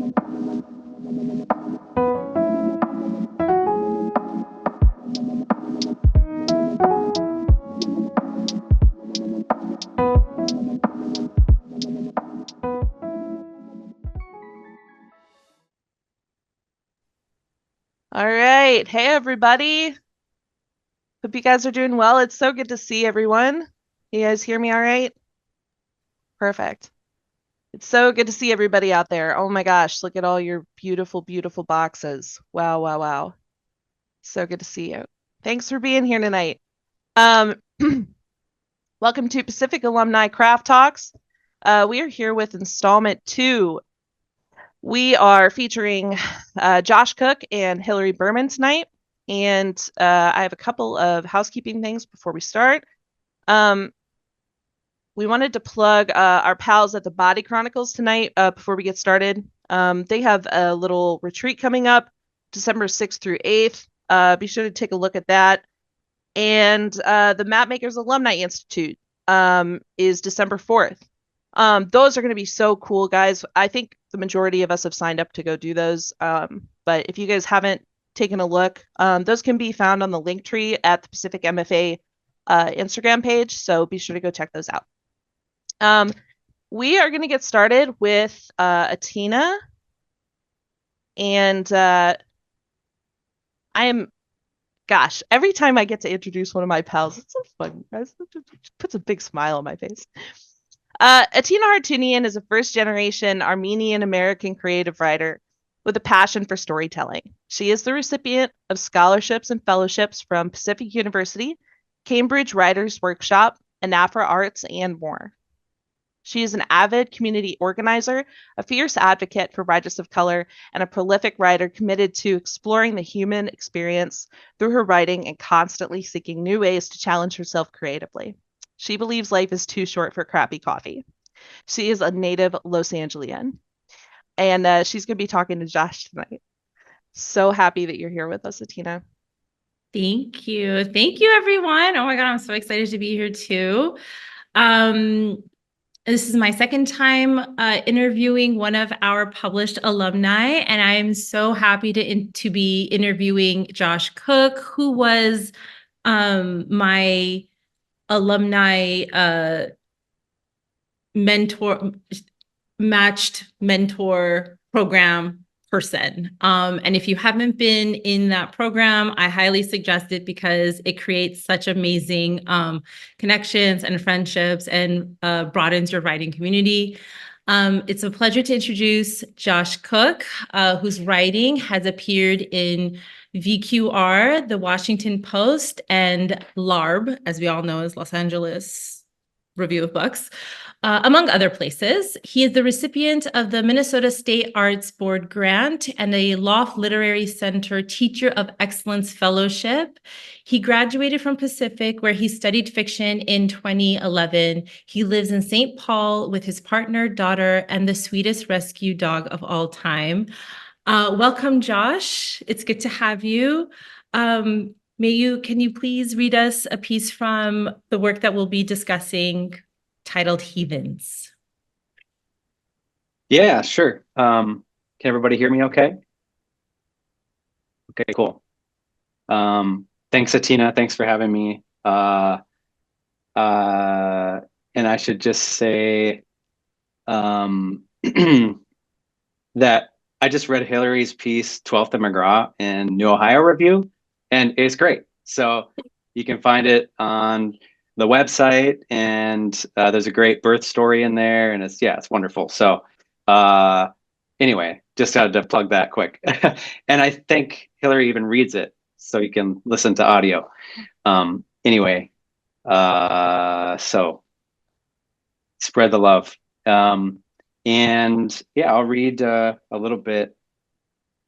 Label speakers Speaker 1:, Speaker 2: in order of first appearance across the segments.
Speaker 1: All right. Hey, everybody. Hope you guys are doing well. It's so good to see everyone. You guys hear me all right? Perfect. It's so good to see everybody out there. Oh my gosh, look at all your beautiful, beautiful boxes. Wow, wow, wow. So good to see you. Thanks for being here tonight. Um, welcome to Pacific Alumni Craft Talks. We are here with installment 2. We are featuring Josh Cook and Hillary Berman tonight. And I have a couple of housekeeping things before we start. We wanted to plug our pals at the Body Chronicles tonight before we get started. They have a little retreat coming up December 6th through 8th. Be sure to take a look at that. And the Mapmakers Alumni Institute is December 4th. Those are going to be so cool, guys. I think the majority of us have signed up to go do those. But if you guys haven't taken a look, those can be found on the link tree at the Pacific MFA Instagram page. So be sure to go check those out. We are going to get started with Atina. And gosh, every time I get to introduce one of my pals, it's so fun, guys. It puts a big smile on my face. Atina Hartunian is a first-generation Armenian-American creative writer with a passion for storytelling. She is the recipient of scholarships and fellowships from Pacific University, Cambridge Writers Workshop, Anafra Arts, and more. She is an avid community organizer, a fierce advocate for writers of color, and a prolific writer committed to exploring the human experience through her writing and constantly seeking new ways to challenge herself creatively. She believes life is too short for crappy coffee. She is a native Los Angelian, and she's going to be talking to Josh tonight. So happy that you're here with us, Atina.
Speaker 2: Thank you. Thank you, everyone. Oh my God, I'm so excited to be here too. This is my second time interviewing one of our published alumni, and I'm so happy to be interviewing Josh Cook, who was my alumni matched mentor program person. And if you haven't been in that program, I highly suggest it because it creates such amazing connections and friendships and broadens your writing community. It's a pleasure to introduce Josh Cook, whose writing has appeared in VQR, the Washington Post, and LARB, as we all know, is Los Angeles Review of Books. Among other places. He is the recipient of the Minnesota State Arts Board grant and a Loft Literary Center Teacher of Excellence Fellowship. He graduated from Pacific, where he studied fiction in 2011. He lives in St. Paul with his partner, daughter, and the sweetest rescue dog of all time. Welcome, Josh. It's good to have you. Can you please read us a piece from the work that we'll be discussing, titled Heathens?
Speaker 3: Yeah, sure. Can everybody hear me okay? Okay, cool. Thanks, Atina. Thanks for having me. And I should just say that I just read Hillary's piece, 12th and McGraw in New Ohio Review, and it's great. So you can find it on the website, and there's a great birth story in there, and it's wonderful. So anyway, just had to plug that quick. And I think Hillary even reads it, so you can listen to audio. Anyway, so spread the love. And yeah, I'll read a little bit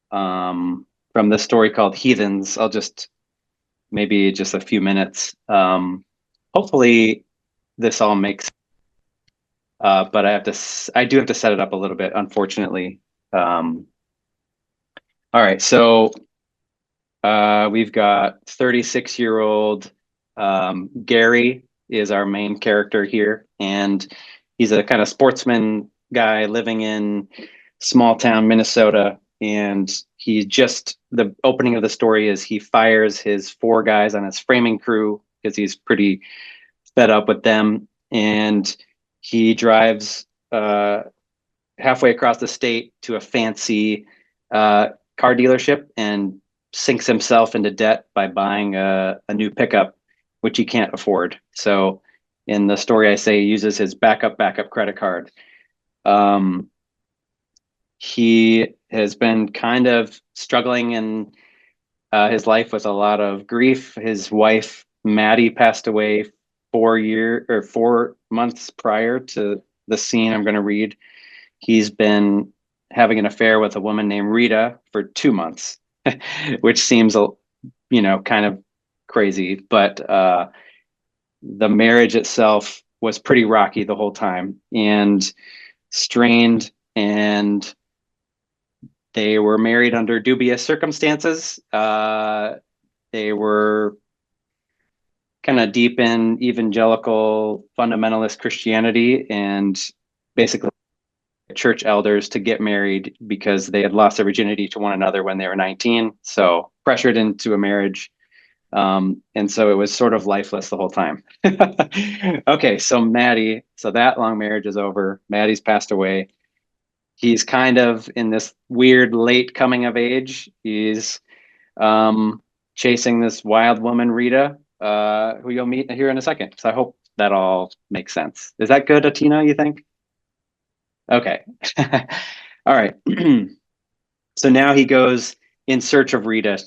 Speaker 3: from this story called Heathens. I'll maybe just a few minutes. Hopefully this all makes but I do have to set it up a little bit, unfortunately. All right, so we've got 36-year-old Gary is our main character here, and he's a kind of sportsman guy living in small town Minnesota, and the opening of the story is he fires his 4 guys on his framing crew because he's pretty fed up with them, and he drives halfway across the state to a fancy car dealership and sinks himself into debt by buying a new pickup, which he can't afford. So in the story, I say he uses his backup credit card. He has been kind of struggling in his life with a lot of grief. His wife, Maddie, passed away 4 months prior to the scene I'm going to read. He's been having an affair with a woman named Rita for 2 months, which seems, kind of crazy. But the marriage itself was pretty rocky the whole time and strained, and they were married under dubious circumstances. They were kind of deep in evangelical fundamentalist Christianity, and basically church elders to get married because they had lost their virginity to one another when they were 19. So pressured into a marriage. And so it was sort of lifeless the whole time. Okay, so Maddie, so that long marriage is over. Maddie's passed away. He's kind of in this weird late coming of age. He's chasing this wild woman, Rita, who you'll meet here in a second. So I hope that all makes sense. Is that good, Atina, you think? Okay. All right. So now he goes in search of Rita.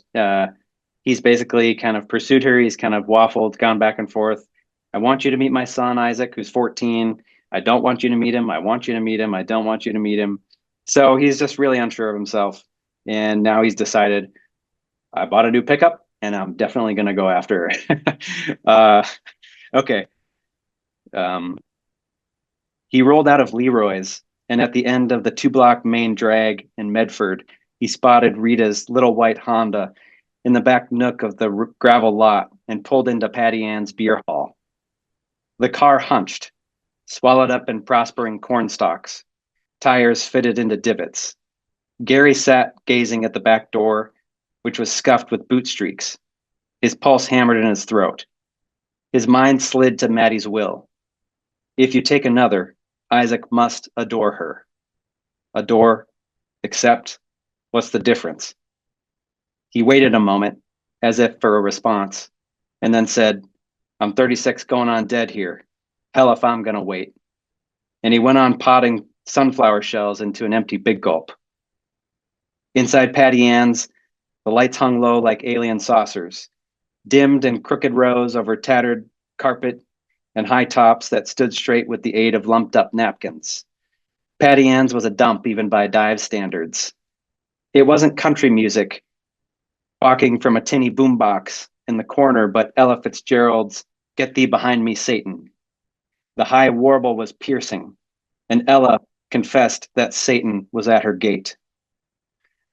Speaker 3: He's basically kind of pursued her. He's kind of waffled, gone back and forth. I want you to meet my son, Isaac, who's 14. I don't want you to meet him. I want you to meet him. I don't want you to meet him. So he's just really unsure of himself. And now he's decided, I bought a new pickup and I'm definitely going to go after her. Okay. He rolled out of Leroy's, and at the end of the 2-block main drag in Medford, he spotted Rita's little white Honda in the back nook of the gravel lot and pulled into Patty Ann's beer hall. The car hunched, swallowed up in prospering corn stalks, tires fitted into divots. Gary sat gazing at the back door, which was scuffed with boot streaks. His pulse hammered in his throat. His mind slid to Maddie's will. If you take another, Isaac must adore her. Adore, accept, what's the difference? He waited a moment, as if for a response, and then said, I'm 36 going on dead here. Hell if I'm gonna wait. And he went on potting sunflower shells into an empty big gulp. Inside Patty Ann's, the lights hung low like alien saucers, dimmed in crooked rows over tattered carpet and high tops that stood straight with the aid of lumped up napkins. Patty Ann's was a dump even by dive standards. It wasn't country music walking from a tinny boombox in the corner, but Ella Fitzgerald's Get Thee Behind Me, Satan. The high warble was piercing, and Ella confessed that Satan was at her gate.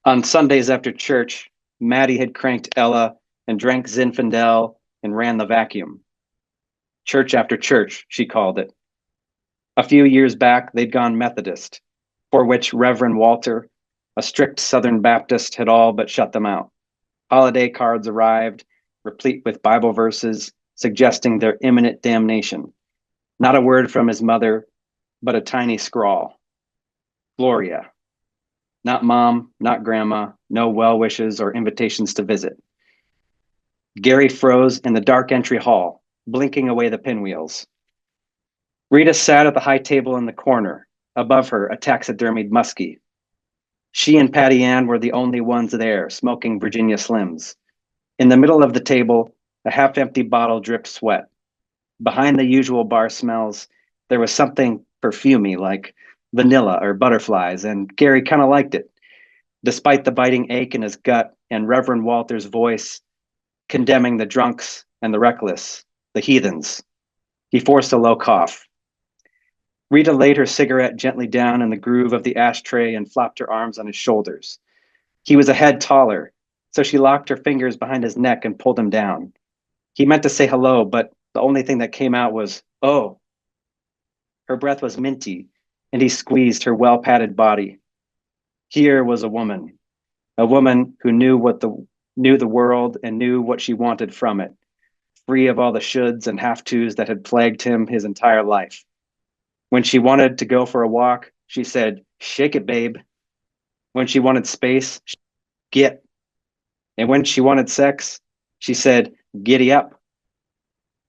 Speaker 3: On Sundays after church, Maddie had cranked Ella and drank Zinfandel and ran the vacuum. Church after church, she called it. A few years back, they'd gone Methodist, for which Reverend Walter, a strict Southern Baptist, had all but shut them out. Holiday cards arrived, replete with Bible verses suggesting their imminent damnation. Not a word from his mother, but a tiny scrawl. Gloria. Not mom, not grandma, no well wishes or invitations to visit. Gary froze in the dark entry hall, blinking away the pinwheels. Rita sat at the high table in the corner, above her a taxidermied muskie. She and Patty Ann were the only ones there, smoking Virginia Slims. In the middle of the table, a half-empty bottle dripped sweat. Behind the usual bar smells, there was something perfumey like vanilla or butterflies, and Gary kind of liked it, despite the biting ache in his gut and Reverend Walter's voice condemning the drunks and the reckless, the heathens. He forced a low cough. Rita laid her cigarette gently down in the groove of the ashtray and flopped her arms on his shoulders. He was a head taller, so she locked her fingers behind his neck and pulled him down. He meant to say hello, but the only thing that came out was, oh. Her breath was minty, and he squeezed her well-padded body. Here was a woman who knew the world and knew what she wanted from it, free of all the shoulds and have-tos that had plagued him his entire life. When she wanted to go for a walk, she said, "Shake it, babe." When she wanted space, get. And when she wanted sex, she said, "Giddy up."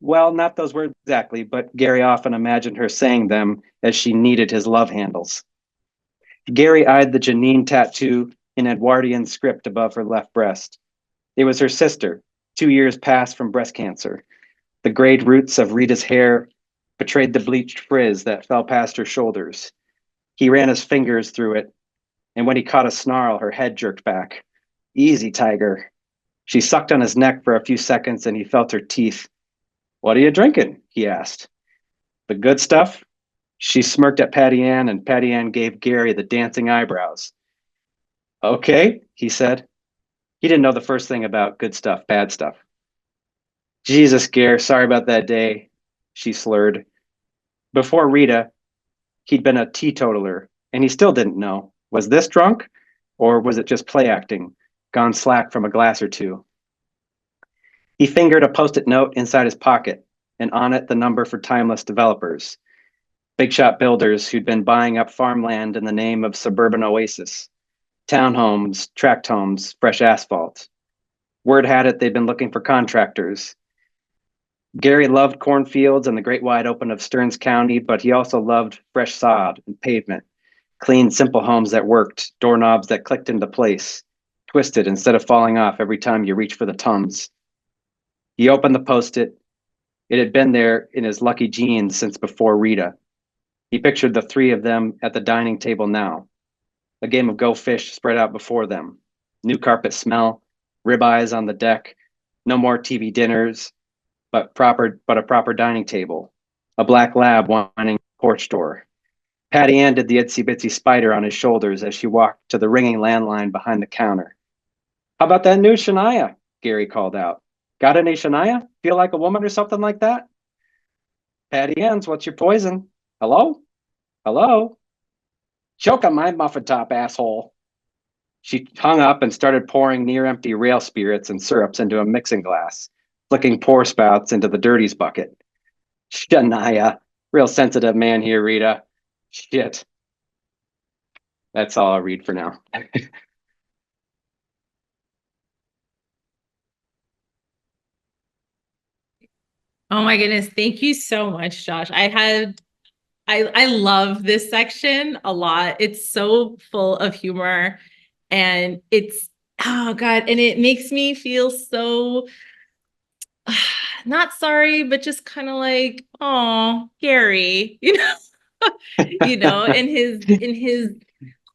Speaker 3: Well, not those words exactly, but Gary often imagined her saying them as she kneaded his love handles. Gary eyed the Janine tattoo in Edwardian script above her left breast. It was her sister, 2 years past from breast cancer. The grayed roots of Rita's hair betrayed the bleached frizz that fell past her shoulders. He ran his fingers through it, and when he caught a snarl, her head jerked back. Easy, tiger. She sucked on his neck for a few seconds, and he felt her teeth. What are you drinking? He asked. The good stuff? She smirked at Patty Ann, and Patty Ann gave Gary the dancing eyebrows. Okay, he said. He didn't know the first thing about good stuff, bad stuff. Jesus, Gare, sorry about that day, she slurred. Before Rita, he'd been a teetotaler, and he still didn't know. Was this drunk? Or was it just play acting, gone slack from a glass or two? He fingered a post-it note inside his pocket, and on it the number for timeless developers, big shot builders who'd been buying up farmland in the name of suburban oasis, townhomes, tract homes, fresh asphalt. Word had it they'd been looking for contractors. Gary loved cornfields and the great wide open of Stearns County, but he also loved fresh sod and pavement, clean, simple homes that worked, doorknobs that clicked into place, twisted instead of falling off every time you reached for the Tums. He opened the post-it. It had been there in his lucky jeans since before Rita. He pictured the three of them at the dining table now. A game of Go Fish spread out before them. New carpet smell, ribeyes on the deck, no more TV dinners, but a proper dining table. A black lab whining porch door. Patty Ann did the itsy bitsy spider on his shoulders as she walked to the ringing landline behind the counter. How about that new Shania? Gary called out. Got any Shania? Feel like a woman or something like that? Patty Ann's, what's your poison? Hello? Hello? Choke on my muffin top, asshole. She hung up and started pouring near-empty rail spirits and syrups into a mixing glass, flicking pour spouts into the dirties bucket. Shania. Real sensitive man here, Rita. Shit. That's all I'll read for now.
Speaker 2: Oh my goodness. Thank you so much, Josh. I love this section a lot. It's so full of humor and it's, oh God, and it makes me feel so not sorry, but just kind of like, oh, Gary, in his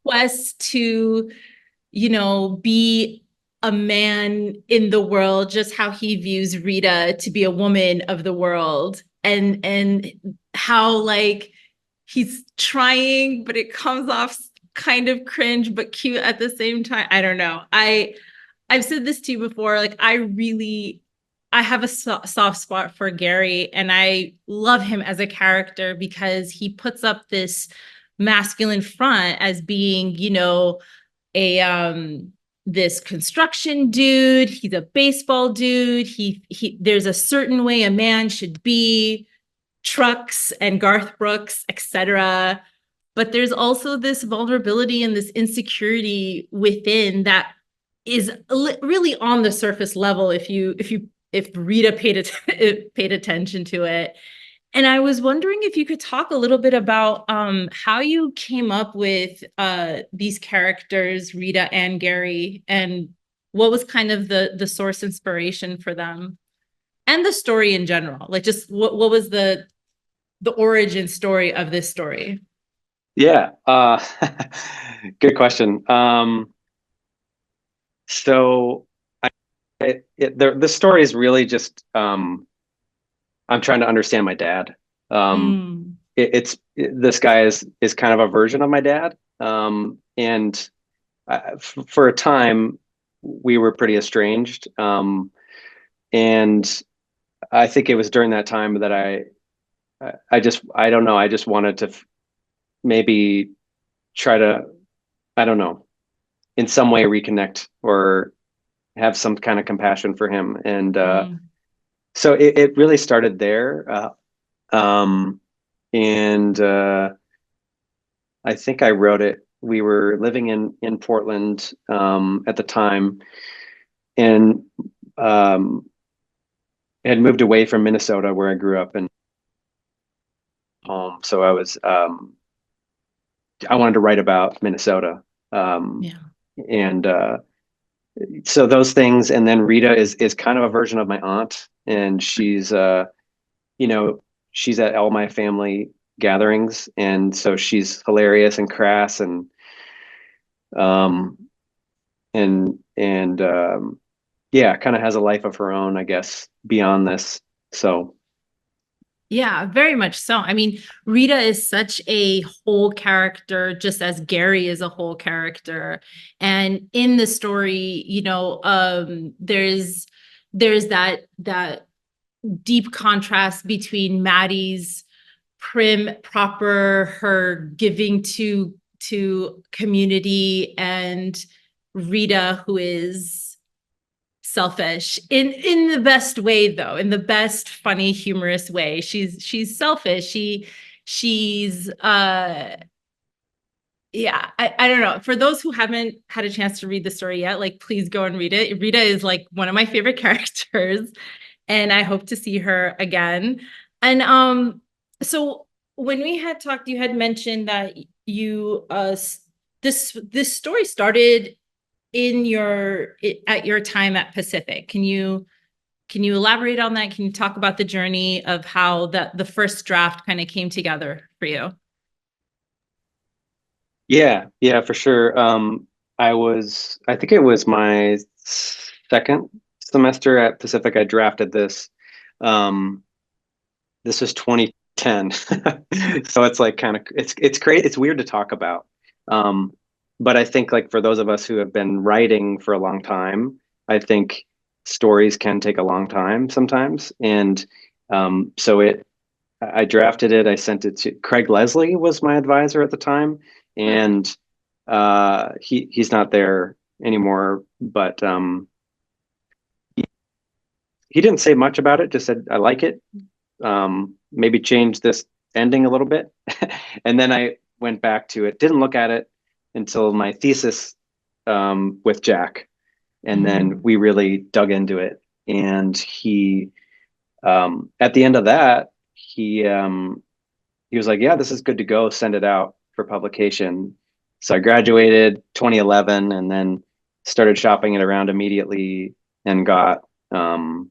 Speaker 2: quest to, be a man in the world, just how he views Rita to be a woman of the world, and how like he's trying, but it comes off kind of cringe but cute at the same time. I don't know. I've said this to you before. Like I have a soft spot for Gary, and I love him as a character because he puts up this masculine front as being, a this construction dude. He's a baseball dude. He there's a certain way a man should be, trucks and Garth Brooks, etc. But there's also this vulnerability and this insecurity within that is really on the surface level if Rita paid attention to it. And I was wondering if you could talk a little bit about how you came up with these characters, Rita and Gary, and what was kind of the source inspiration for them and the story in general. Like just what was the origin story of this story?
Speaker 3: Yeah, good question. So the story is really just I'm trying to understand my dad. This guy is kind of a version of my dad, and for a time we were pretty estranged, and I think it was during that time that I don't know, I just wanted to maybe try to, I don't know, in some way reconnect or have some kind of compassion for him. And so it really started there. And I think I wrote it. We were living in Portland at the time, and had moved away from Minnesota where I grew up and home. So I wanted to write about Minnesota. And so those things, and then Rita is kind of a version of my aunt, and she's she's at all my family gatherings, and so she's hilarious and crass and um yeah, kind of has a life of her own, I guess, beyond this. So
Speaker 2: yeah, very much so. I mean, Rita is such a whole character, just as Gary is a whole character. And in the story, there's that deep contrast between Maddie's prim, proper, her giving to community, and Rita, who is selfish in the best way, though, in the best funny humorous way. She's selfish. She's yeah, I don't know. For those who haven't had a chance to read the story yet, like, please go and read it. Rita is like one of my favorite characters, and I hope to see her again. And so when we had talked, you had mentioned that you this story started at your time at Pacific. Can you elaborate on that? Can you talk about the journey of how the first draft kind of came together for you?
Speaker 3: yeah, for sure. I think it was my second semester at Pacific. I drafted this. This was 2010. So it's like it's great. It's weird to talk about. But I think, like, for those of us who have been writing for a long time, I think stories can take a long time sometimes. And so I drafted it. I sent it to Craig Leslie was my advisor at the time, and he's not there anymore. But he didn't say much about it. Just said, I like it. Maybe change this ending a little bit. And then I went back to it. Didn't look at it until my thesis with Jack, and then we really dug into it. And he, at the end of that, he was like, "Yeah, this is good to go. Send it out for publication." So I graduated 2011, and then started shopping it around immediately, and got some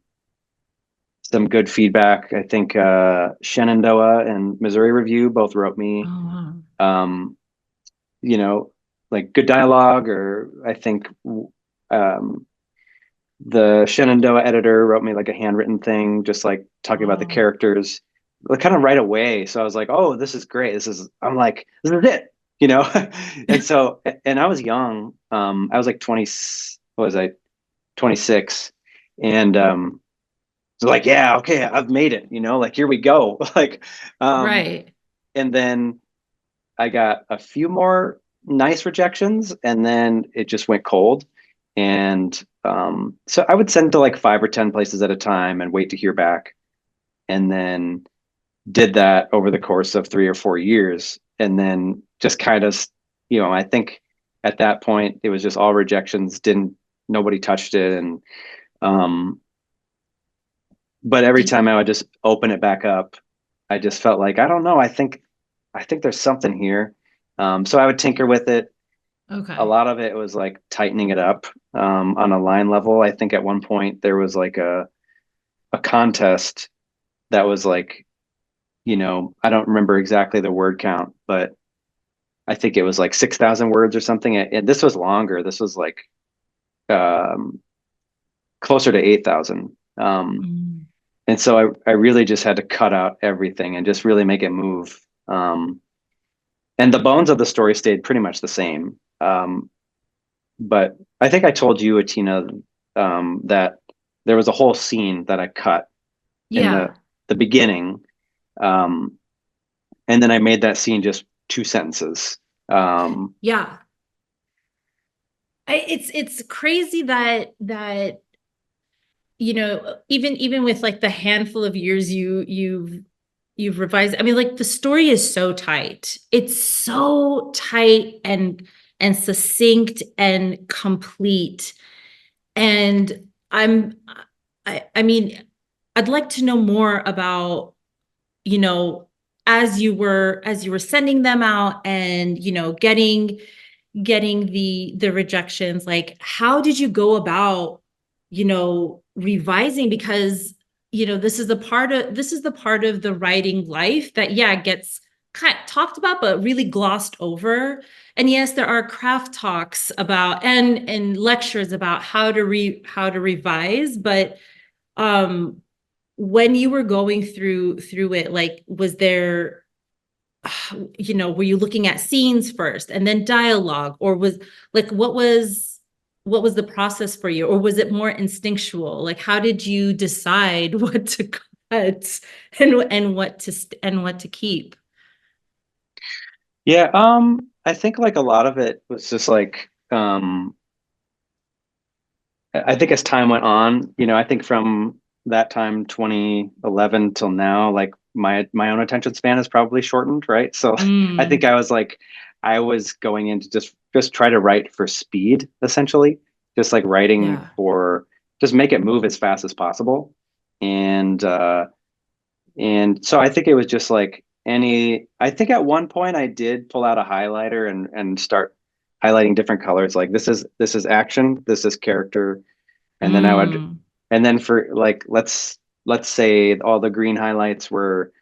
Speaker 3: good feedback. I think Shenandoah and Missouri Review both wrote me.
Speaker 2: Oh, wow.
Speaker 3: You know, like, good dialogue, or I think the Shenandoah editor wrote me like a handwritten thing, just like talking about the characters, like, kind of right away. So I was like, oh, this is great. I'm like, this is it, you know? And so, and I was young. I was like 20, what was I, 26. And so, like, yeah, okay, I've made it, like, here we go. Like,
Speaker 2: Right.
Speaker 3: and then I got a few more nice rejections, and then it just went cold. And so I would send to like 5 or 10 places at a time and wait to hear back. And then did that over the course of 3 or 4 years. And then just kind of, I think at that point it was just all rejections. Nobody touched it. And, but every time I would just open it back up, I just felt like, I don't know, I think there's something here. So I would tinker with it.
Speaker 2: Okay.
Speaker 3: A lot of it was like tightening it up on a line level. I think at one point there was like a contest that was like, I don't remember exactly the word count, but I think it was like 6,000 words or something. And this was longer. This was like closer to 8,000. And so I really just had to cut out everything and just really make it move. And the bones of the story stayed pretty much the same. But I think I told you, Atina, that there was a whole scene that I cut in the beginning. And then I made that scene just 2 sentences.
Speaker 2: Yeah. It's crazy that you know, even with like the handful of years you've revised. I mean, like the story is so tight. It's so tight and succinct and complete. And I mean, I'd like to know more about, you know, as you were sending them out and, you know, getting the rejections, like how did you go about, you know, revising? Because, you know, this is the part of the writing life that, yeah, gets kind of talked about but really glossed over. And yes, there are craft talks about and lectures about how to revise, but um when you were going through it, like was there, you know, were you looking at scenes first and then dialogue, or was like what was the process for you, or was it more instinctual? Like how did you decide what to cut and what to keep?
Speaker 3: Yeah, I think like a lot of it was just like I think as time went on, you know, I think from that time 2011 till now, like my own attention span has probably shortened, right? So I think
Speaker 2: Mm,
Speaker 3: I was going in to just try to write for speed, essentially, just like writing
Speaker 2: yeah.
Speaker 3: for just make it move as fast as possible. And and so I think it was just like I think at one point I did pull out a highlighter and start highlighting different colors. Like this is action, this is character, and then I would
Speaker 2: Mm,
Speaker 3: and then for like let's say all the green highlights were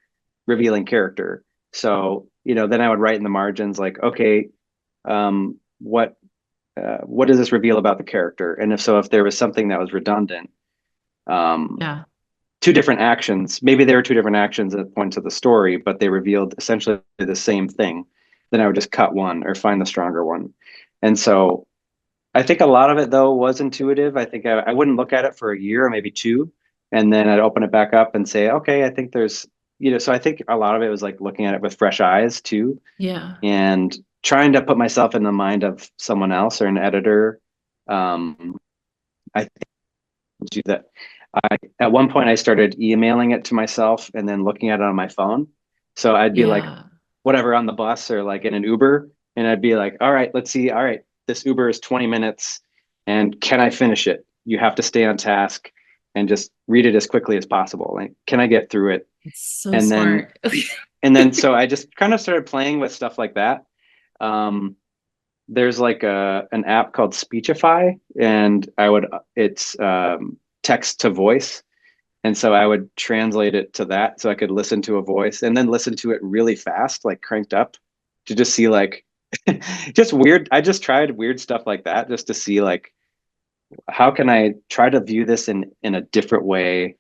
Speaker 3: revealing character. So, you know, then I would write in the margins like, okay, um, what does this reveal about the character? And if so, if there was something that was redundant, um,
Speaker 2: yeah.
Speaker 3: two different actions, maybe there were two different actions at points of the story, but they revealed essentially the same thing, then I would just cut one or find the stronger one. And so I think a lot of it though was intuitive. I think I wouldn't look at it for a year or maybe two, and then I'd open it back up and say, okay, I think there's, you know, so I think a lot of it was like looking at it with fresh eyes too,
Speaker 2: Yeah.
Speaker 3: and trying to put myself in the mind of someone else or an editor. Um, I think do that. At one point I started emailing it to myself and then looking at it on my phone. So I'd be like,
Speaker 2: Yeah.
Speaker 3: whatever on the bus or like in an Uber, and I'd be like, all right, let's see. All right, this Uber is 20 minutes, and can I finish it? You have to stay on task and just read it as quickly as possible. Like, can I get through it?
Speaker 2: It's so
Speaker 3: And then
Speaker 2: smart.
Speaker 3: so I just kind of started playing with stuff like that. Um, there's like an app called Speechify, and it's text to voice, and so I would translate it to that so I could listen to a voice and then listen to it really fast, like cranked up, to just see like just weird. I just tried weird stuff like that just to see like how can I try to view this in a different way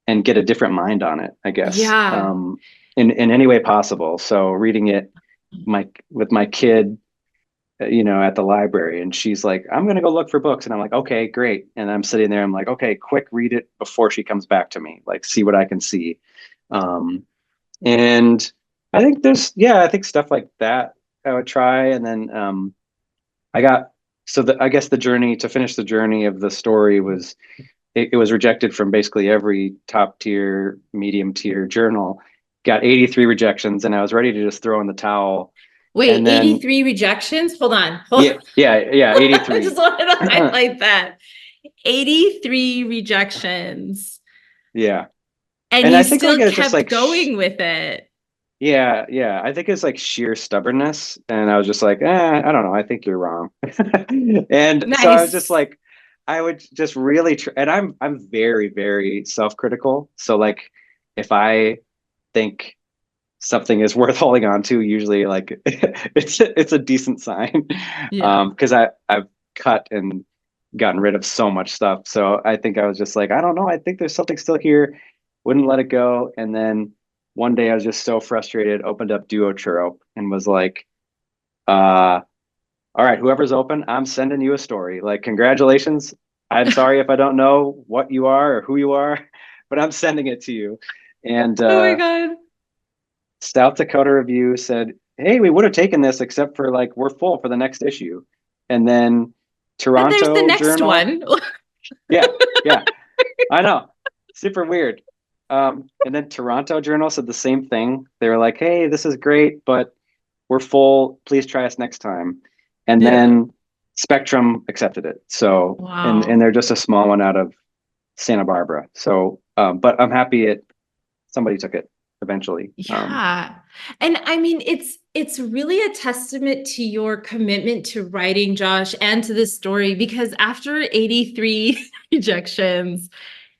Speaker 3: and get a different mind on it, I guess.
Speaker 2: Yeah.
Speaker 3: In any way possible. So reading it with my kid, you know, at the library, and she's like, I'm gonna go look for books, and I'm like, okay, great. And I'm sitting there, I'm like, okay, quick, read it before she comes back to me, like see what I can see. um and I think I think stuff like that I would try. And then I got I guess the journey to finish the journey of the story was it was rejected from basically every top tier, medium tier journal. Got 83 rejections, and I was ready to just throw in the towel.
Speaker 2: Wait,
Speaker 3: And then
Speaker 2: 83 rejections? Hold on.
Speaker 3: yeah,
Speaker 2: I
Speaker 3: 83.
Speaker 2: just wanted to highlight that. 83 rejections.
Speaker 3: Yeah.
Speaker 2: And
Speaker 3: And
Speaker 2: you
Speaker 3: I think like
Speaker 2: still
Speaker 3: it's just
Speaker 2: kept
Speaker 3: like
Speaker 2: going with it.
Speaker 3: yeah. I think it's like sheer stubbornness. And I was just like, I don't know. I think you're wrong. And so I was just
Speaker 2: Nice.
Speaker 3: like, I would just really try, and I'm very, very self-critical. So like if I think something is worth holding on to, usually like it's a decent sign.
Speaker 2: Yeah.
Speaker 3: Because I've cut and gotten rid of so much stuff. So I think I was just like, I don't know, I think there's something still here. Wouldn't let it go. And then one day I was just so frustrated, opened up Duochurro and was like, uh, all right, whoever's open, I'm sending you a story. Like, congratulations. I'm sorry if I don't know what you are or who you are, but I'm sending it to you. And
Speaker 2: Oh my God.
Speaker 3: South Dakota Review said, hey, we would have taken this except for like we're full for the next issue. And then
Speaker 2: And there's the
Speaker 3: Toronto
Speaker 2: next
Speaker 3: Journal.
Speaker 2: one.
Speaker 3: Yeah, yeah, I know. Super weird. And then Toronto Journal said the same thing. They were like, "Hey, this is great, but we're full. Please try us next time." And
Speaker 2: Yeah.
Speaker 3: then Spectrum accepted it. So, and
Speaker 2: Wow.
Speaker 3: they're just a small one out of Santa Barbara. So, but I'm happy somebody took it eventually.
Speaker 2: Yeah. And I mean, it's really a testament to your commitment to writing, Josh, and to this story, because after 83 rejections,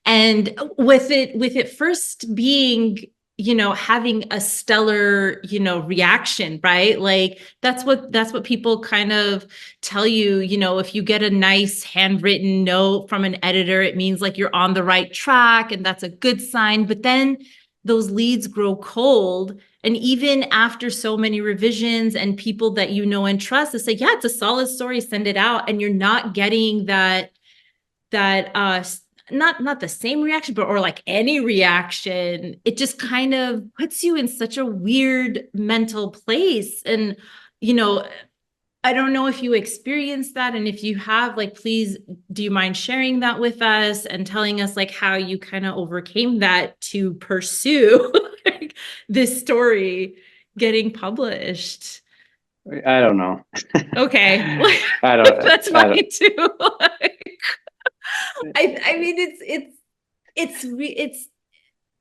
Speaker 2: and with it first being, having a stellar, reaction, right? Like that's what people kind of tell you, if you get a nice handwritten note from an editor, it means like you're on the right track and that's a good sign. But then those leads grow cold. And even after so many revisions and people that you know and trust to say, yeah, it's a solid story, send it out. And you're not getting that not the same reaction, but or like any reaction, it just kind of puts you in such a weird mental place. And you know I don't know if you experienced that, and if you have, like, please, do you mind sharing that with us and telling us like how you kind of overcame that to pursue like, this story getting published?
Speaker 3: I don't know.
Speaker 2: Okay.
Speaker 3: I don't.
Speaker 2: That's
Speaker 3: I don't.
Speaker 2: fine too. Like, I mean, it's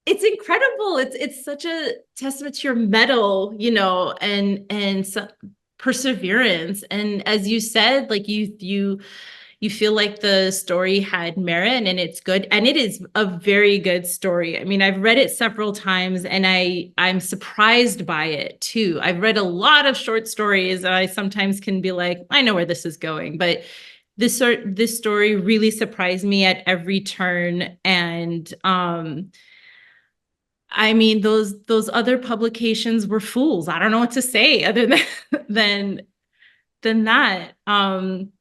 Speaker 2: it's incredible. It's such a testament to your mettle, and so perseverance. And as you said, like you feel like the story had merit and it's good, and it is a very good story. I mean, I've read it several times and I'm surprised by it too. I've read a lot of short stories and I sometimes can be like, I know where this is going, but this story really surprised me at every turn. And I mean, those other publications were fools. I don't know what to say other than than than that. And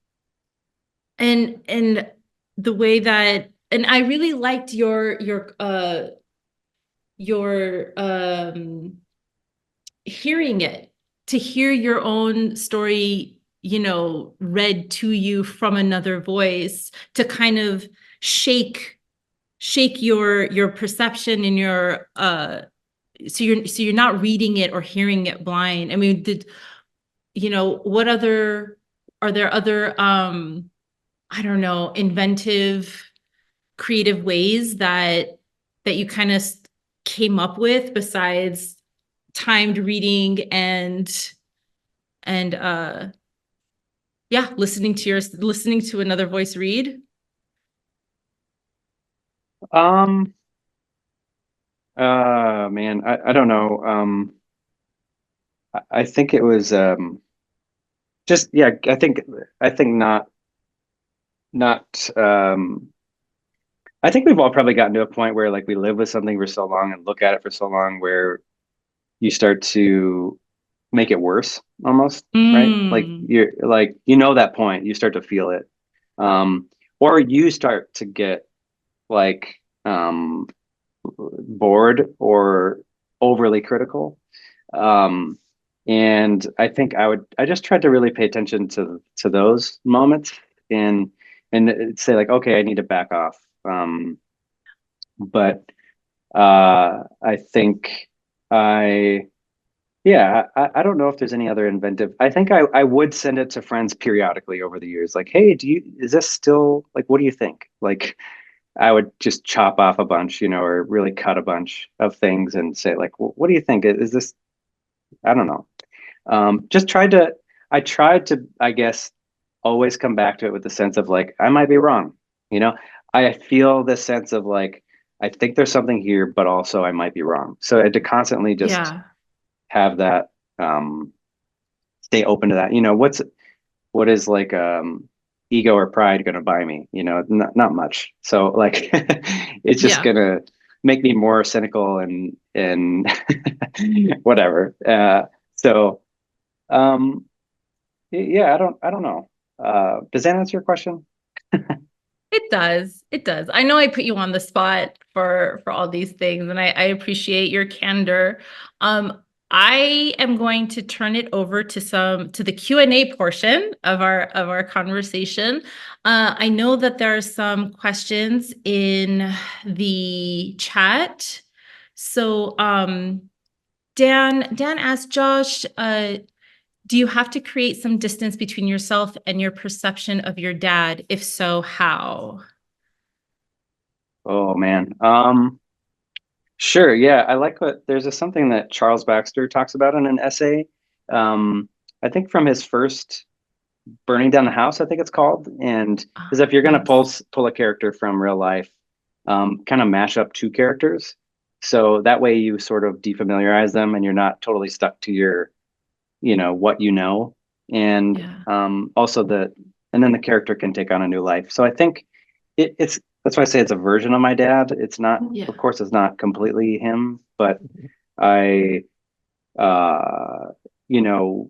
Speaker 2: the way that, and I really liked your hearing it, to hear your own story, read to you from another voice, to kind of shake your perception and your so you're not reading it or hearing it blind. I mean, what other, are there other I don't know, inventive, creative ways that you kind of came up with besides timed reading and yeah, listening to another voice read?
Speaker 3: Um. Man, I don't know. I think it was just, yeah. I think not. I think we've all probably gotten to a point where like we live with something for so long and look at it for so long where you start to make it worse almost, right? Like
Speaker 2: Mm.
Speaker 3: that point, you start to feel it. Um, or you start to get like bored or overly critical. Um, and I think I just tried to really pay attention to those moments and say like, okay, I need to back off. But I think I yeah, I don't know if there's any other inventive. I think I would send it to friends periodically over the years. Like, hey, is this still like, what do you think? Like, I would just chop off a bunch, or really cut a bunch of things and say like, what do you think? Is this, I don't know. Just I tried to, I guess, always come back to it with the sense of like, I might be wrong. You know, I feel this sense of like, I think there's something here, but also I might be wrong. So I had to constantly just
Speaker 2: Yeah.
Speaker 3: have that, um, stay open to that. What is like ego or pride going to buy me? Not much. So like it's just
Speaker 2: Yeah.
Speaker 3: gonna make me more cynical and whatever. So um yeah, I don't know. Does that answer your question?
Speaker 2: It does. It does. I know I put you on the spot for all these things, and I appreciate your candor. Um, I am going to turn it over to the Q&A portion of our conversation. I know that there are some questions in the chat. So Dan asked Josh, do you have to create some distance between yourself and your perception of your dad? If so, how?
Speaker 3: Oh man. Sure. Yeah, I like there's something that Charles Baxter talks about in an essay. Um, I think from his first Burning Down the House, I think it's called. And is if you're going to
Speaker 2: Yes.
Speaker 3: pull a character from real life, kind of mash up two characters. So that way you sort of defamiliarize them and you're not totally stuck to your, what you know. And
Speaker 2: Yeah.
Speaker 3: also and then the character can take on a new life. So I think it's that's why I say it's a version of my dad. It's not,
Speaker 2: Yeah.
Speaker 3: of course, it's not completely him, but I, uh, you know,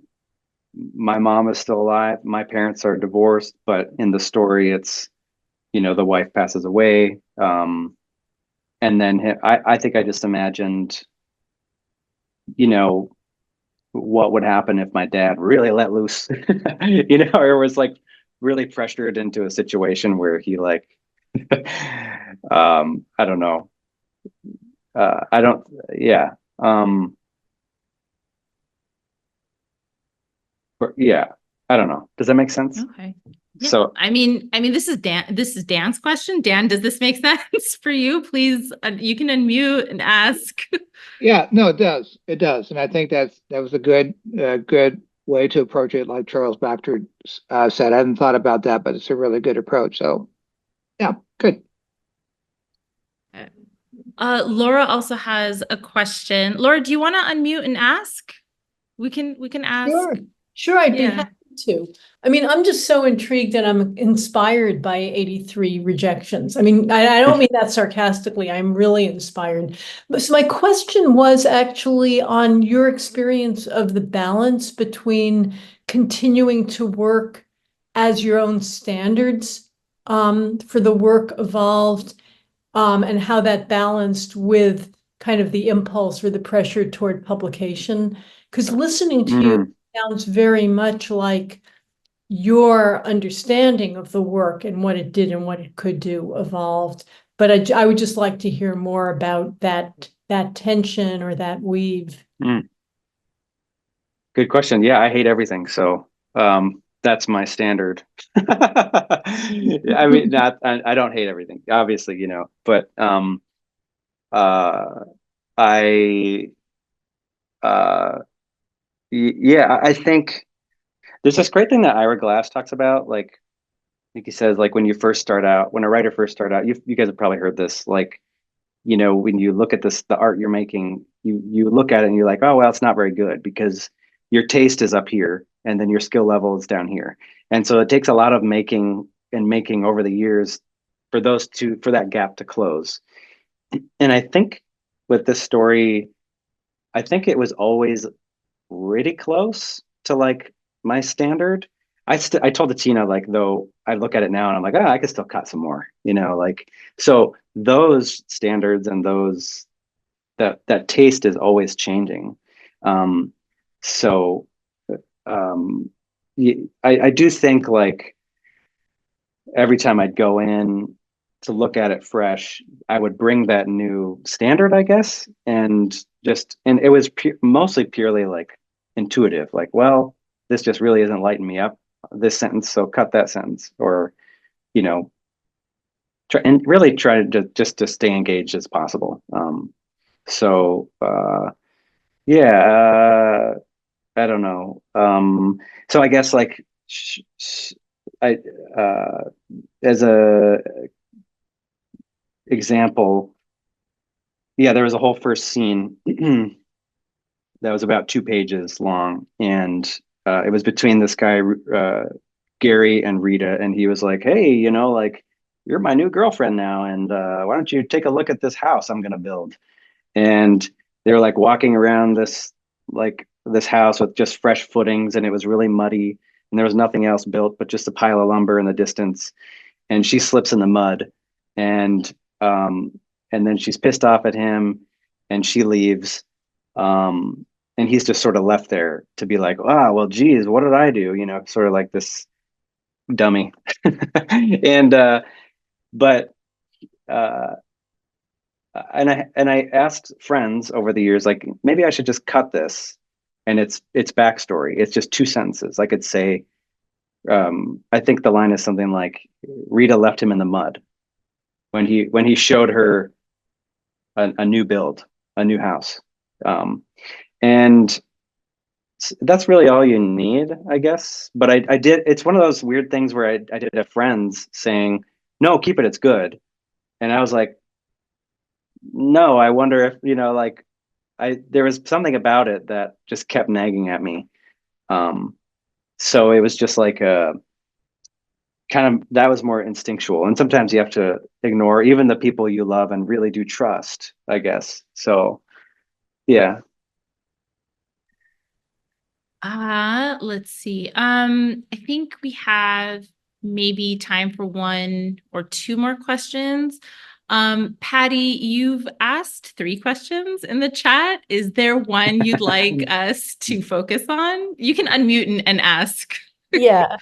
Speaker 3: my mom is still alive. My parents are divorced, but in the story, it's, the wife passes away. And then I think I just imagined, you know, what would happen if my dad really let loose, or was like really pressured into a situation where he like, I don't know. I don't, yeah. But yeah, I don't know. Does that make sense?
Speaker 2: Okay. Yeah.
Speaker 3: So
Speaker 2: I mean, this is Dan's question. Dan, does this make sense for you? Please, you can unmute and ask.
Speaker 4: Yeah, no, it does. It does. And I think that was a good way to approach it, like Charles Baxter said. I hadn't thought about that, but it's a really good approach. So yeah, good.
Speaker 2: Laura also has a question. Laura, do you want to unmute and ask? We can ask.
Speaker 5: Sure, I'd be
Speaker 2: Yeah.
Speaker 5: happy to. I mean, I'm just so intrigued and I'm inspired by 83 rejections. I mean, I don't mean that sarcastically. I'm really inspired. So my question was actually on your experience of the balance between continuing to work as your own standards for the work evolved, and how that balanced with kind of the impulse or the pressure toward publication. Because listening to you sounds very much like your understanding of the work and what it did and what it could do evolved. But I would just like to hear more about that tension or that weave.
Speaker 3: Good question. Yeah, I hate everything. So that's my standard. I mean, I don't hate everything, obviously, but I yeah, I think there's this great thing that Ira Glass talks about. Like, I think he says, like, when a writer first start out, you guys have probably heard this, like, when you look at the art you're making, you look at it and you're like, oh, well, it's not very good because your taste is up here and then your skill level is down here. And so it takes a lot of making over the years for that gap to close. And I think with this story, I think it was always pretty close to like my standard. I told the Tina, like, though I look at it now and I'm like, I could still cut some more, like, so those standards and that taste is always changing. So I do think like every time I'd go in to look at it fresh, I would bring that new standard, I guess, and it was mostly purely like intuitive, like, well, this just really isn't lighting me up, this sentence, so cut that sentence, or try to just to stay engaged as possible. So yeah, I don't know. So I guess like I as a example, yeah, there was a whole first scene that was about 2 pages long, and it was between this guy Gary and Rita, and he was like, "Hey, like, you're my new girlfriend now, and why don't you take a look at this house I'm gonna build?" And they were like walking around this house with just fresh footings, and it was really muddy, and there was nothing else built but just a pile of lumber in the distance. And she slips in the mud, and um, and then she's pissed off at him, and she leaves. and he's just sort of left there to be like, ah, well, geez, what did I do? You know, sort of like this dummy. And but uh and I asked friends over the years, like, maybe I should just cut this, and it's backstory. It's just 2 sentences. I could say, I think the line is something like, Rita left him in the mud when he showed her a new build, a new house. And that's really all you need, I guess. But I did, it's one of those weird things where I did have friends saying, no, keep it, it's good. And I was like, no, I wonder if, you know, like, there was something about it that just kept nagging at me. So it was just like a kind of, that was more instinctual. And sometimes you have to ignore even the people you love and really do trust, I guess. So yeah.
Speaker 2: Let's see. I think we have maybe time for 1 or 2 more questions. Patty, you've asked 3 questions in the chat. Is there one you'd like us to focus on? You can unmute and ask.
Speaker 5: Yeah.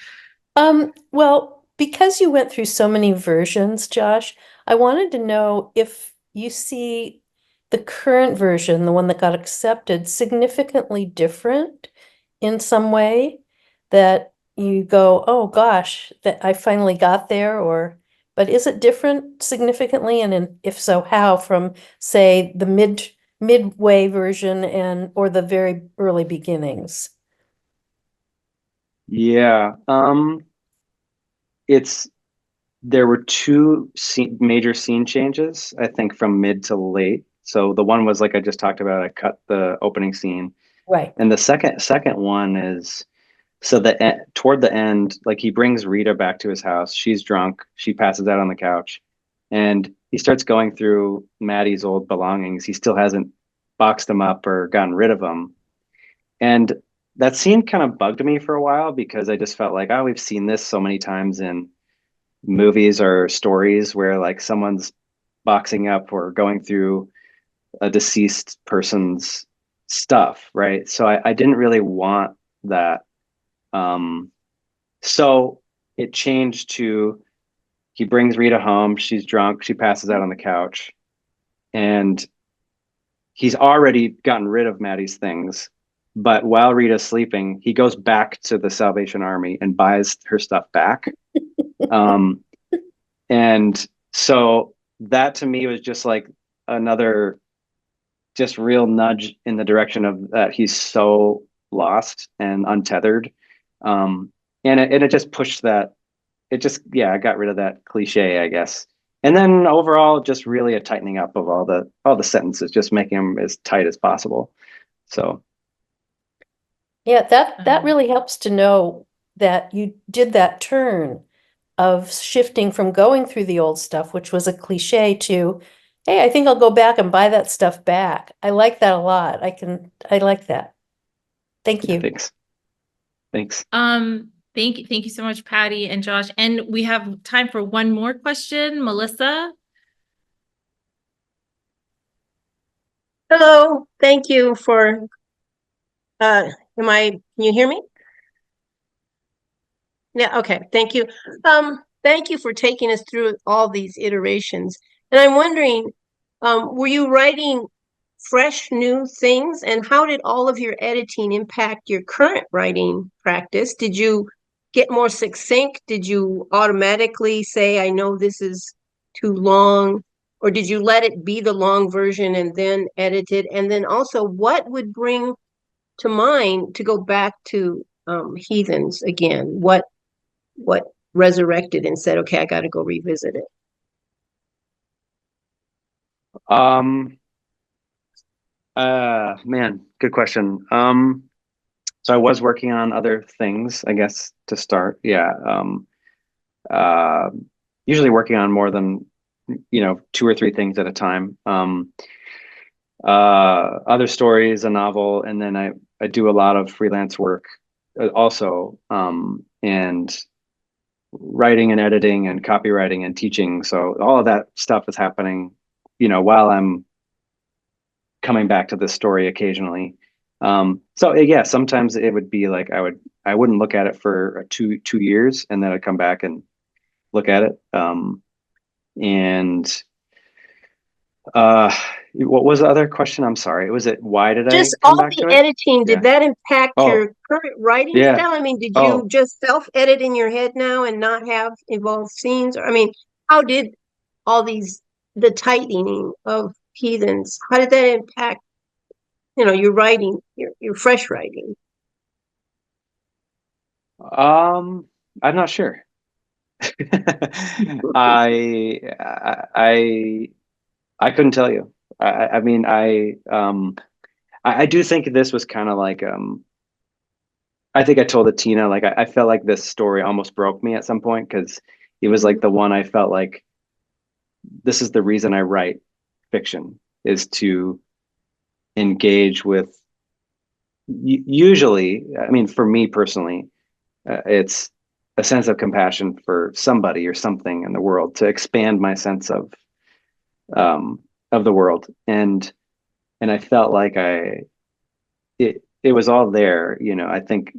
Speaker 5: Well, because you went through so many versions, Josh, I wanted to know if you see the current version, the one that got accepted, significantly different in some way that you go, oh gosh, that I finally got there, or but is it different significantly? And if so, how from, say, the midway version and or the very early beginnings?
Speaker 3: Yeah. It's There were 2 major scene changes, I think, from mid to late. So the one was like I just talked about, I cut the opening scene.
Speaker 5: Right.
Speaker 3: And the second one is, so toward the end, like, he brings Rita back to his house. She's drunk. She passes out on the couch, and he starts going through Maddie's old belongings. He still hasn't boxed them up or gotten rid of them. And that scene kind of bugged me for a while because I just felt like, oh, we've seen this so many times in movies or stories where like someone's boxing up or going through a deceased person's stuff, right? So I didn't really want that. So it changed to, he brings Rita home, she's drunk, she passes out on the couch, and he's already gotten rid of Maddie's things. But while Rita's sleeping, he goes back to the Salvation Army and buys her stuff back. um, and so that to me was just like another just real nudge in the direction of that he's so lost and untethered. And it just pushed that, it just, yeah, I got rid of that cliche, I guess. And then overall, just really a tightening up of all the sentences, just making them as tight as possible. So
Speaker 5: Yeah, that really helps to know that you did that turn of shifting from going through the old stuff, which was a cliche, to, hey, I think I'll go back and buy that stuff back. I like that a lot. I like that. Thank
Speaker 3: yeah,
Speaker 5: you.
Speaker 3: thanks.
Speaker 2: Thank you so much, Patty and Josh. And we have time for 1 more question. Melissa?
Speaker 6: Hello, thank you for, can you hear me? Yeah, okay, thank you. Thank you for taking us through all these iterations. And I'm wondering, were you writing fresh new things, and how did all of your editing impact your current writing practice? Did you get more succinct? Did you automatically say, I know this is too long? Or did you let it be the long version and then edit it? And then also, what would bring to mind to go back to Heathens again? What resurrected and said, okay, I got to go revisit it?
Speaker 3: Man, good question. So I was working on other things, I guess, to start. Yeah. Usually working on more than, 2 or 3 things at a time. Other stories, a novel, and then I do a lot of freelance work also, and writing and editing and copywriting and teaching. So all of that stuff is happening, while I'm coming back to this story occasionally. So yeah, sometimes it would be like I wouldn't look at it for 2 years, and then I'd come back and look at it. And what was the other question? I'm sorry. Was it why did I
Speaker 6: Just
Speaker 3: come
Speaker 6: all
Speaker 3: back
Speaker 6: the
Speaker 3: to it?
Speaker 6: editing,
Speaker 3: Yeah.
Speaker 6: did that impact
Speaker 3: Oh,
Speaker 6: your current writing
Speaker 3: yeah.
Speaker 6: style? I mean, did you
Speaker 3: Oh,
Speaker 6: just self-edit in your head now and not have involved scenes? Or, I mean, how did all the tightening of Heathens, how did that impact, your writing, your fresh writing?
Speaker 3: I'm not sure. I I I couldn't tell you. I mean I do think this was kind of like I think I told it Tina, like I felt like this story almost broke me at some point because it was like the one I felt like this is the reason I write fiction, is to engage with usually, I mean, for me personally, it's a sense of compassion for somebody or something in the world, to expand my sense of the world. And I felt like it was all there, I think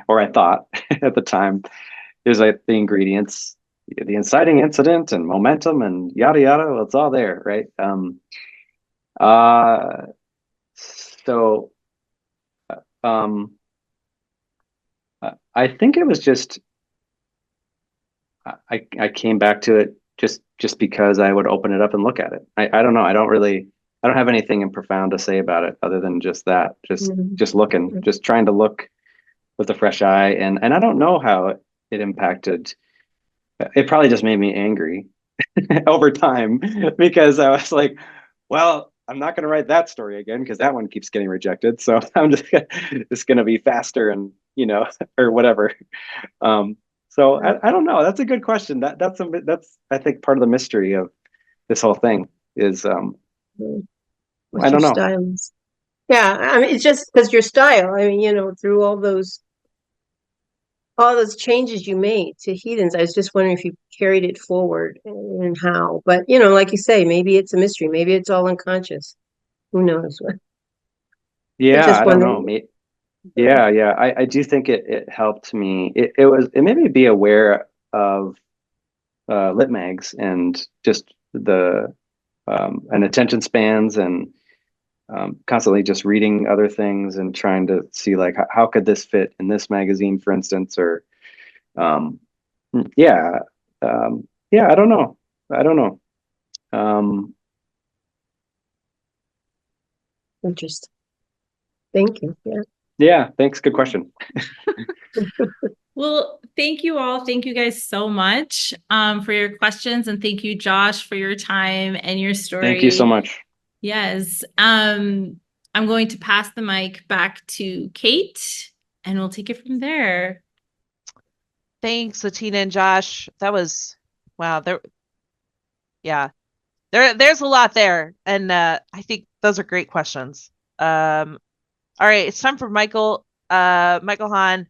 Speaker 3: or I thought at the time, there's like the ingredients, the inciting incident and momentum and yada yada. Well, it's all there, right? Uh, so um, I think it was just I came back to it just because I would open it up and look at it. I don't know. I don't have anything in profound to say about it other than just that. Just looking, just trying to look with a fresh eye, and I don't know how it impacted. It probably just made me angry over time because I was like, well, I'm not going to write that story again because that one keeps getting rejected. So I'm just going to be faster and or whatever. Um, so I don't know. That's a good question. That's I think part of the mystery of this whole thing is
Speaker 6: What
Speaker 3: I
Speaker 6: your
Speaker 3: don't know.
Speaker 6: style is. Yeah, I mean, it's just because your style, I mean, through all those changes you made to Heathens, I was just wondering if you carried it forward and how. But, like you say, maybe it's a mystery. Maybe it's all unconscious. Who knows? I
Speaker 3: Yeah,
Speaker 6: just
Speaker 3: I don't know.
Speaker 6: wondering.
Speaker 3: Yeah. I do think it helped me. It made me be aware of lit mags and just the and attention spans, and constantly just reading other things and trying to see like how could this fit in this magazine, for instance, or um, yeah, yeah. I don't know. Um,
Speaker 6: Interesting. Thank you. Yeah.
Speaker 3: yeah. Thanks. Good question.
Speaker 2: Well, thank you all. Thank you guys so much for your questions. And thank you, Josh, for your time and your story.
Speaker 3: Thank you so much.
Speaker 2: Yes. I'm going to pass the mic back to Kate and we'll take it from there.
Speaker 1: Thanks, Latina and Josh. That was wow. There's a lot there, and I think those are great questions. All right, it's time for Michael. Michael Hahn.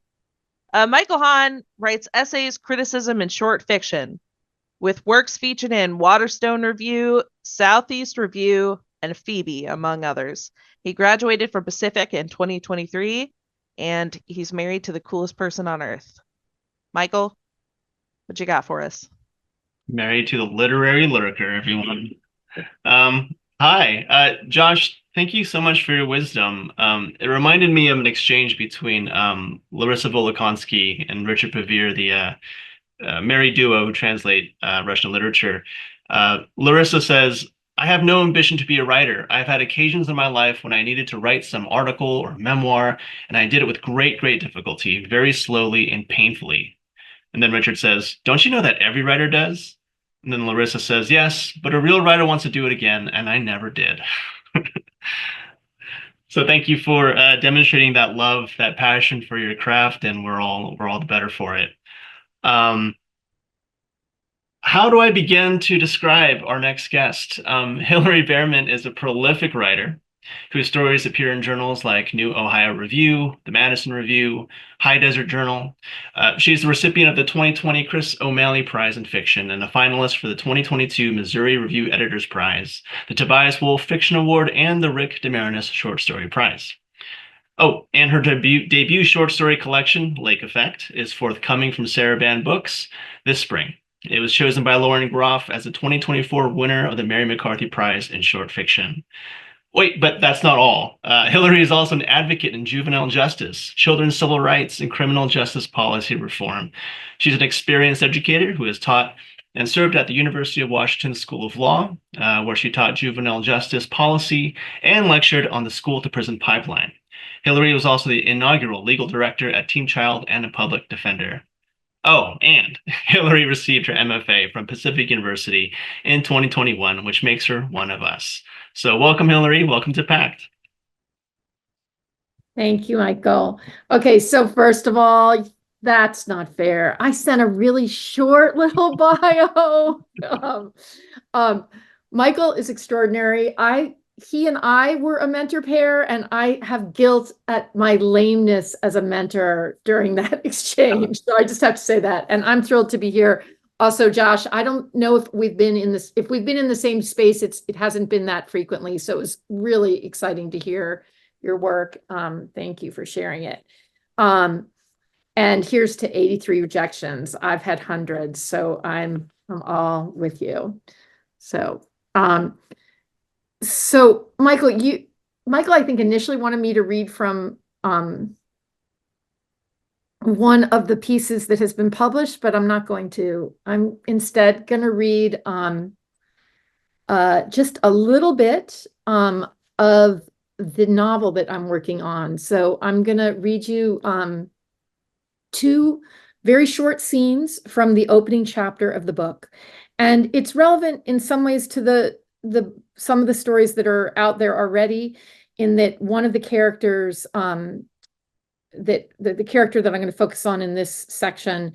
Speaker 1: Michael Hahn writes essays, criticism, and short fiction, with works featured in Waterstone Review, Southeast Review, and Phoebe, among others. He graduated from Pacific in 2023, and he's married to the coolest person on earth. Michael, what you got for us?
Speaker 7: Married to the literary lurker, everyone. Hi, Josh, thank you so much for your wisdom. It reminded me of an exchange between Larissa Volokhonsky and Richard Pavir, the married duo who translate Russian literature. Larissa says, I have no ambition to be a writer. I've had occasions in my life when I needed to write some article or memoir, and I did it with great, great difficulty, very slowly and painfully. And then Richard says, don't you know that every writer does? And then Larissa says, yes, but a real writer wants to do it again, and I never did. So thank you for demonstrating that love, that passion for your craft, and we're all the better for it. How do I begin to describe our next guest? Hilary Behrman is a prolific writer. whose stories appear in journals like New Ohio Review, the Madison Review, High Desert Journal. She's the recipient of the 2020 Chris O'Malley Prize in Fiction and a finalist for the 2022 Missouri Review Editors Prize, the Tobias Wolff Fiction Award, and the Rick DeMarinis Short Story Prize. Oh, and her debut short story collection, Lake Effect, is forthcoming from Saraban Books this spring. It was chosen by Lauren Groff as the 2024 winner of the Mary McCarthy Prize in Short Fiction. Wait, but that's not all. Hillary is also an advocate in juvenile justice, children's civil rights, and criminal justice policy reform. She's an experienced educator who has taught and served at the University of Washington School of Law, where she taught juvenile justice policy and lectured on the school-to-prison pipeline. Hillary was also the inaugural legal director at Teen Child and a public defender. Oh, and Hillary received her MFA from Pacific University in 2021, which makes her one of us. So welcome, Hillary. Welcome to PACT.
Speaker 8: Thank you, Michael. Okay, so first of all, that's not fair. I sent a really short little bio. Michael is extraordinary. He and I were a mentor pair, and I have guilt at my lameness as a mentor during that exchange. So I just have to say that. And I'm thrilled to be here. Also, Josh, I don't know if we've been in the same space, it hasn't been that frequently. So it was really exciting to hear your work. Thank you for sharing it. And here's to 83 rejections. I've had hundreds, so I'm all with you. So Michael, I think initially wanted me to read from one of the pieces that has been published, but I'm not going to. I'm instead going to read just a little bit of the novel that I'm working on. So I'm going to read you two very short scenes from the opening chapter of the book. And it's relevant in some ways to some of the stories that are out there already, in that one of the characters, the character that I'm going to focus on in this section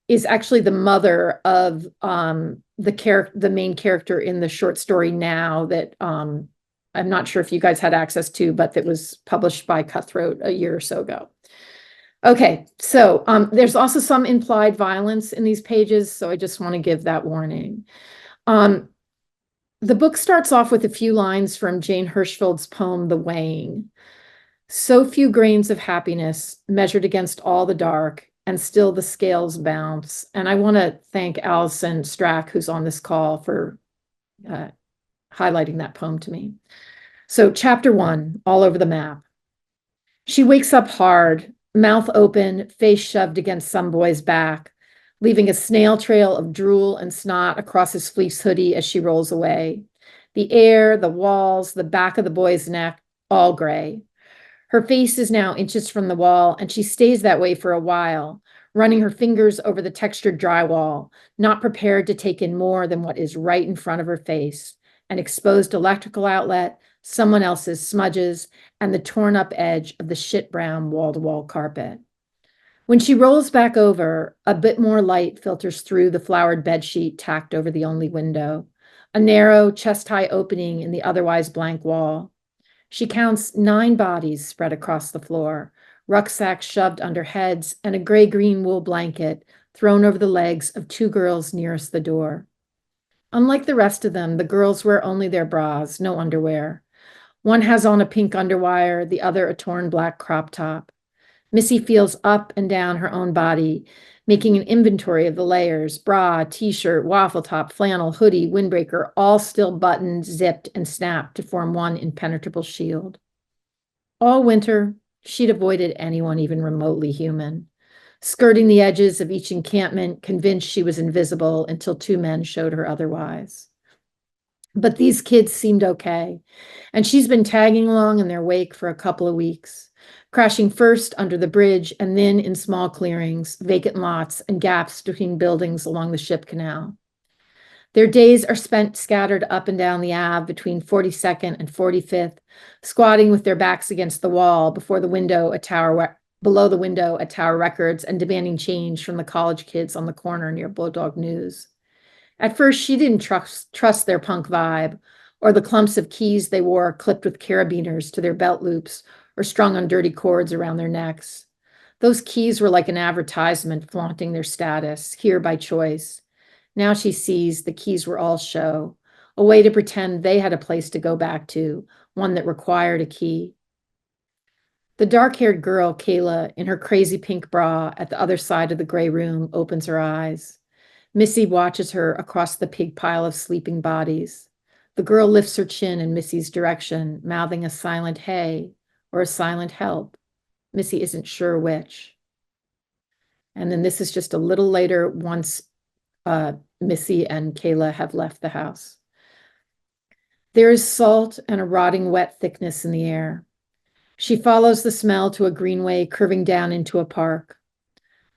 Speaker 8: is actually the mother of the main character in the short story Now, that I'm not sure if you guys had access to, but that was published by Cutthroat a year or so ago. Okay, so there's also some implied violence in these pages, so I just want to give that warning. The book starts off with a few lines from Jane Hirschfeld's poem, The Weighing. So few grains of happiness measured against all the dark, and still the scales bounce. And I want to thank Allison Strack, who's on this call, for highlighting that poem to me. So chapter 1, all over the map. She wakes up hard, mouth open, face shoved against some boy's back, leaving a snail trail of drool and snot across his fleece hoodie as she rolls away. The air, the walls, the back of the boy's neck, all gray. Her face is now inches from the wall, and she stays that way for a while, running her fingers over the textured drywall, not prepared to take in more than what is right in front of her face: an exposed electrical outlet, someone else's smudges, and the torn up edge of the shit brown wall-to-wall carpet. When she rolls back over, a bit more light filters through the flowered bedsheet tacked over the only window, a narrow, chest-high opening in the otherwise blank wall. She counts 9 bodies spread across the floor, rucksacks shoved under heads, and a gray-green wool blanket thrown over the legs of 2 girls nearest the door. Unlike the rest of them, the girls wear only their bras, no underwear. One has on a pink underwire, the other a torn black crop top. Missy feels up and down her own body, making an inventory of the layers: bra, t-shirt, waffle top, flannel, hoodie, windbreaker, all still buttoned, zipped, and snapped to form one impenetrable shield. All winter, she'd avoided anyone even remotely human, skirting the edges of each encampment, convinced she was invisible until 2 men showed her otherwise. But these kids seemed okay, and she's been tagging along in their wake for a couple of weeks, crashing first under the bridge and then in small clearings, vacant lots, and gaps between buildings along the ship canal. Their days are spent scattered up and down the Ave between 42nd and 45th, squatting with their backs against the wall below the window at Tower Records, and demanding change from the college kids on the corner near Bulldog News. At first, she didn't trust their punk vibe, or the clumps of keys they wore clipped with carabiners to their belt loops or strung on dirty cords around their necks. Those keys were like an advertisement flaunting their status, here by choice. Now she sees the keys were all show, a way to pretend they had a place to go back to, one that required a key. The dark-haired girl, Kayla, in her crazy pink bra at the other side of the gray room, opens her eyes. Missy watches her across the pig pile of sleeping bodies. The girl lifts her chin in Missy's direction, mouthing a silent hey or a silent help. Missy isn't sure which. And then this is just a little later once Missy and Kayla have left the house. There is salt and a rotting wet thickness in the air. She follows the smell to a greenway curving down into a park.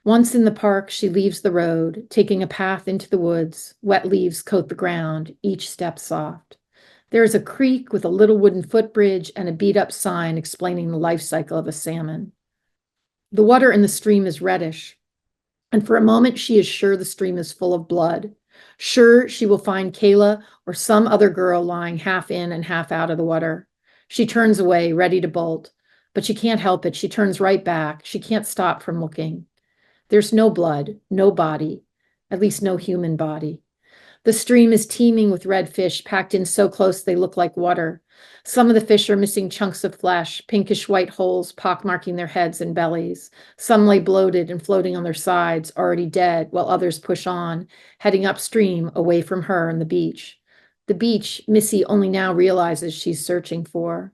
Speaker 8: Once in the park, she leaves the road, taking a path into the woods. Wet leaves coat the ground, each step soft. There is a creek with a little wooden footbridge and a beat-up sign explaining the life cycle of a salmon. The water in the stream is reddish, and for a moment she is sure the stream is full of blood. Sure she will find Kayla or some other girl lying half in and half out of the water. She turns away, ready to bolt, but she can't help it. She turns right back. She can't stop from looking. There's no blood, no body, at least no human body. The stream is teeming with red fish packed in so close they look like water. Some of the fish are missing chunks of flesh, pinkish white holes pockmarking their heads and bellies. Some lay bloated and floating on their sides, already dead, while others push on, heading upstream away from her and the beach. The beach, Missy only now realizes she's searching for.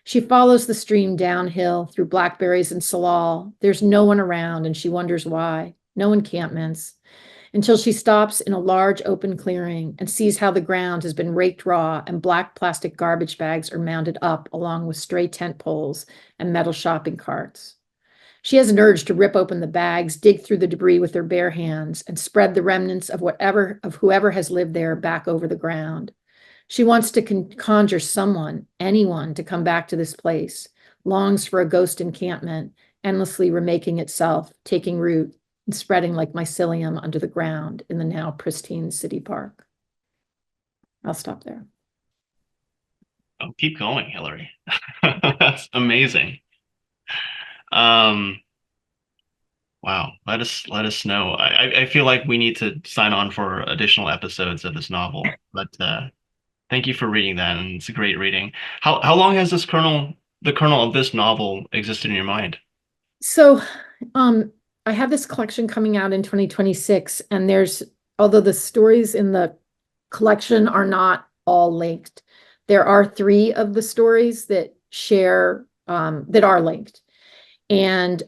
Speaker 8: She follows the stream downhill through blackberries and salal. There's no one around, and she wonders why. No encampments. Until she stops in a large open clearing and sees how the ground has been raked raw and black plastic garbage bags are mounted up along with stray tent poles and metal shopping carts. She has an urge to rip open the bags, dig through the debris with her bare hands, and spread the remnants of whoever has lived there back over the ground. She wants to conjure someone, anyone, to come back to this place, longs for a ghost encampment, endlessly remaking itself, taking root, and spreading like mycelium under the ground in the now pristine city park. I'll stop there.
Speaker 7: Oh, keep going, Hillary. That's amazing. Wow, let us know. I feel like we need to sign on for additional episodes of this novel, but thank you for reading that, and it's a great reading. How long has the kernel of this novel existed in your mind?
Speaker 8: So, I have this collection coming out in 2026, and although the stories in the collection are not all linked, there are 3 of the stories that are linked. And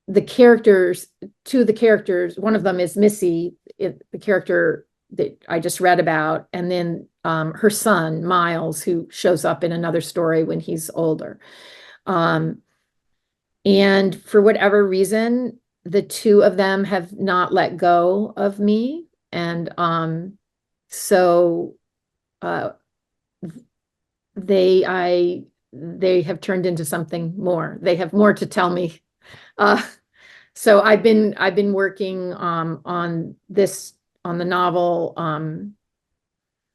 Speaker 8: the characters, 2 of the characters, one of them is Missy, the character that I just read about, and then her son, Miles, who shows up in another story when he's older. And for whatever reason, the 2 of them have not let go of me. And so they have turned into something more. They have more to tell me. So I've been working on the novel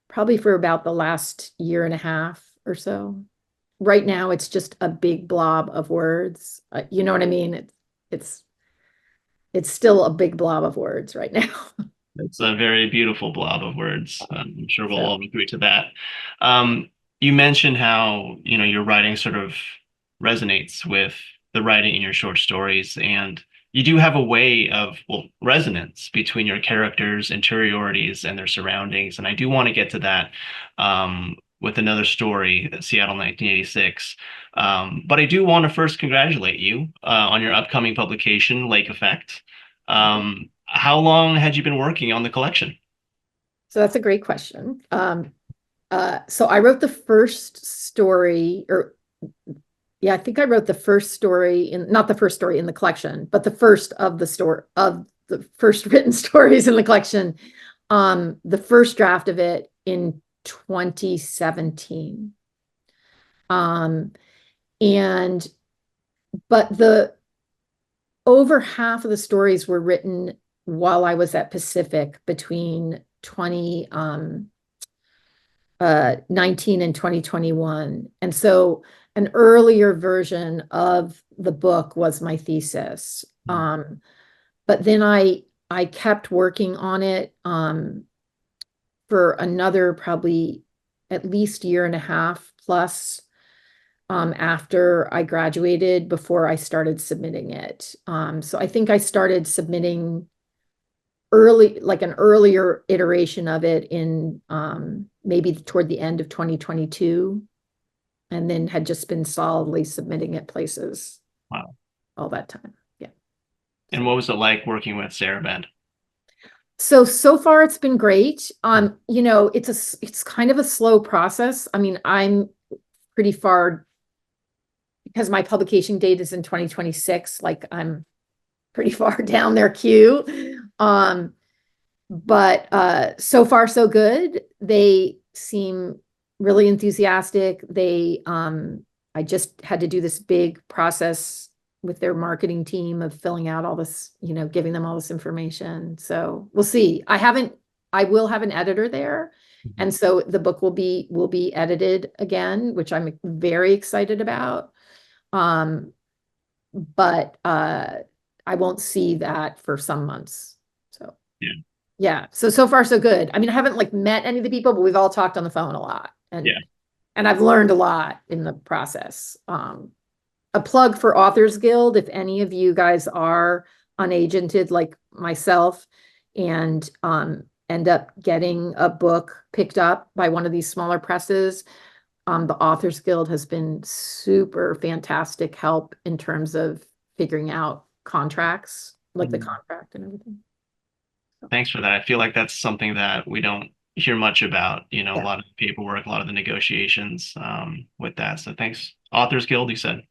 Speaker 8: probably for about the last year and a half or so. Right now, it's just a big blob of words. You know what I mean? It's still a big blob of words right now.
Speaker 7: It's a very beautiful blob of words. I'm sure we'll
Speaker 8: So-
Speaker 7: all agree to that. You mentioned how, your writing sort of resonates with the writing in your short stories, and you do have a way of, resonance between your characters' interiorities and their surroundings. And I do want to get to that with another story, Seattle 1986. But I do want to first congratulate you on your upcoming publication, Lake Effect. How long had you been working on the collection?
Speaker 8: So that's a great question. So I wrote the first story, I think I wrote the first story not the first story in the collection, but the first of the first written stories in the collection. The first draft of it in 2017. But over half of the stories were written while I was at Pacific between 19 and 2021. And so an earlier version of the book was my thesis. But then I kept working on it for another probably at least year and a half plus after I graduated before I started submitting it. So I think I started submitting like an earlier iteration of it in maybe toward the end of 2022, and then had just been solidly submitting it places.
Speaker 7: Wow.
Speaker 8: All that time. Yeah.
Speaker 7: And what was it like working with Sarah Bend?
Speaker 8: So far it's been great. You know, it's kind of a slow process. I mean, I'm pretty far because my publication date is in 2026, like I'm pretty far down their queue. But so far so good. They seem really enthusiastic. I just had to do this big process with their marketing team of filling out all this, you know, giving them all this information. So we'll see. I will have an editor there. And so the book will be edited again, which I'm very excited about. But I won't see that for some months. So yeah. So far so good. I mean, I haven't like met any of the people, but we've all talked on the phone a lot. And I've learned a lot in the process. A plug for Authors Guild, if any of you guys are unagented like myself and end up getting a book picked up by one of these smaller presses, the Authors Guild has been super fantastic help in terms of figuring out contracts, like the contract and everything.
Speaker 7: Thanks for that. I feel like that's something that we don't hear much about, you know,
Speaker 8: Yeah.
Speaker 7: a lot of the paperwork, a lot of the negotiations with that. So thanks. Authors Guild, you said.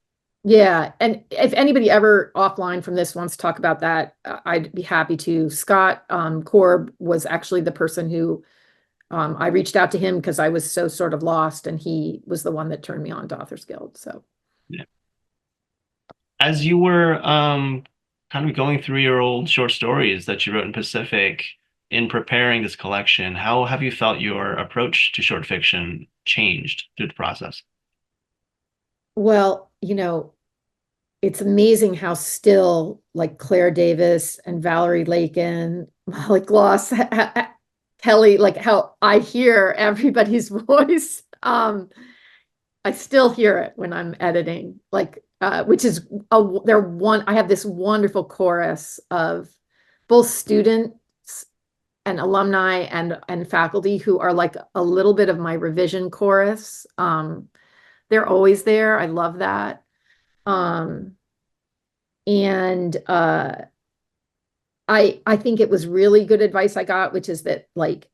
Speaker 8: Yeah, and if anybody ever offline from this wants to talk about that, I'd be happy to. Scott Korb was actually the person who I reached out to him because I was so sort of lost, and he was the one that turned me on to Authors Guild. So
Speaker 7: yeah. As you were kind of going through your old short stories that you wrote in Pacific in preparing this collection, how have you felt your approach to short fiction changed through the process?
Speaker 8: well, you know, it's amazing how still like Claire Davis and Valerie Lakin, Molly Gloss, Kelly, like how I hear everybody's voice. I still hear it when I'm editing, like which is I have this wonderful chorus of both students and alumni and faculty who are like a little bit of my revision chorus. They're always there. I love that. And I think it was really good advice I got, which is that like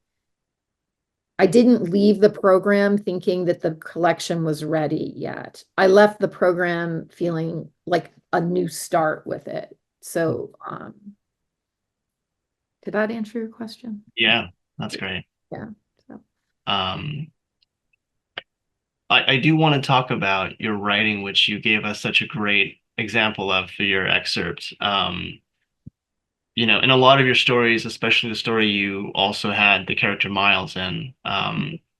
Speaker 8: I didn't leave the program thinking that the collection was ready yet. I left the program feeling like a new start with it. So did that answer your question?
Speaker 7: Yeah, that's great.
Speaker 8: Yeah. So.
Speaker 7: I do want to talk about your writing, which you gave us such a great example of for your excerpt. You know, in a lot of your stories, especially the story you also had the character Miles in,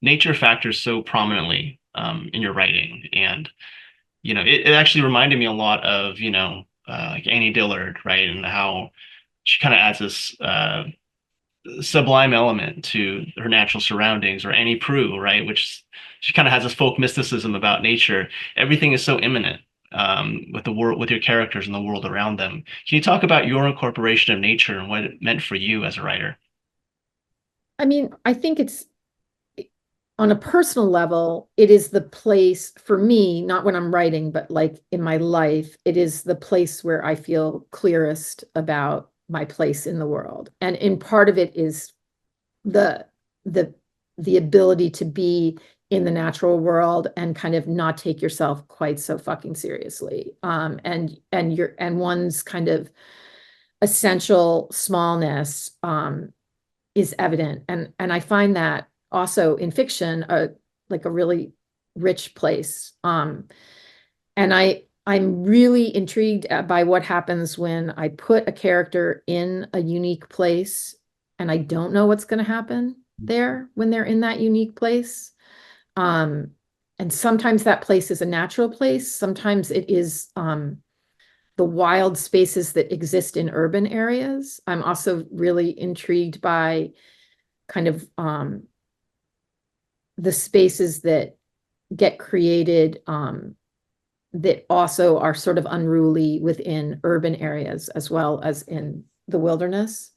Speaker 7: nature factors so prominently in your writing. And, you know, it actually reminded me a lot of, you know, like Annie Dillard, right? And how she kind of adds this sublime element to her natural surroundings, or Annie Proulx, right? Which she kind of has this folk mysticism about nature. Everything is so imminent with the world, with your characters and the world around them. Can you talk about your incorporation of nature and what it meant for you as a writer?
Speaker 8: I mean, I think it's on a personal level, it is the place for me, not when I'm writing, but like in my life, it is the place where I feel clearest about my place in the world. And in part of it is the ability to be in the natural world and kind of not take yourself quite so fucking seriously. And one's kind of essential smallness is evident. And I find that also in fiction, like a really rich place. And I'm really intrigued by what happens when I put a character in a unique place and I don't know what's going to happen there when they're in that unique place. and sometimes that place is a natural place. Sometimes it is the wild spaces that exist in urban areas. I'm also really intrigued by kind of the spaces that get created that also are sort of unruly within urban areas as well as in the wilderness,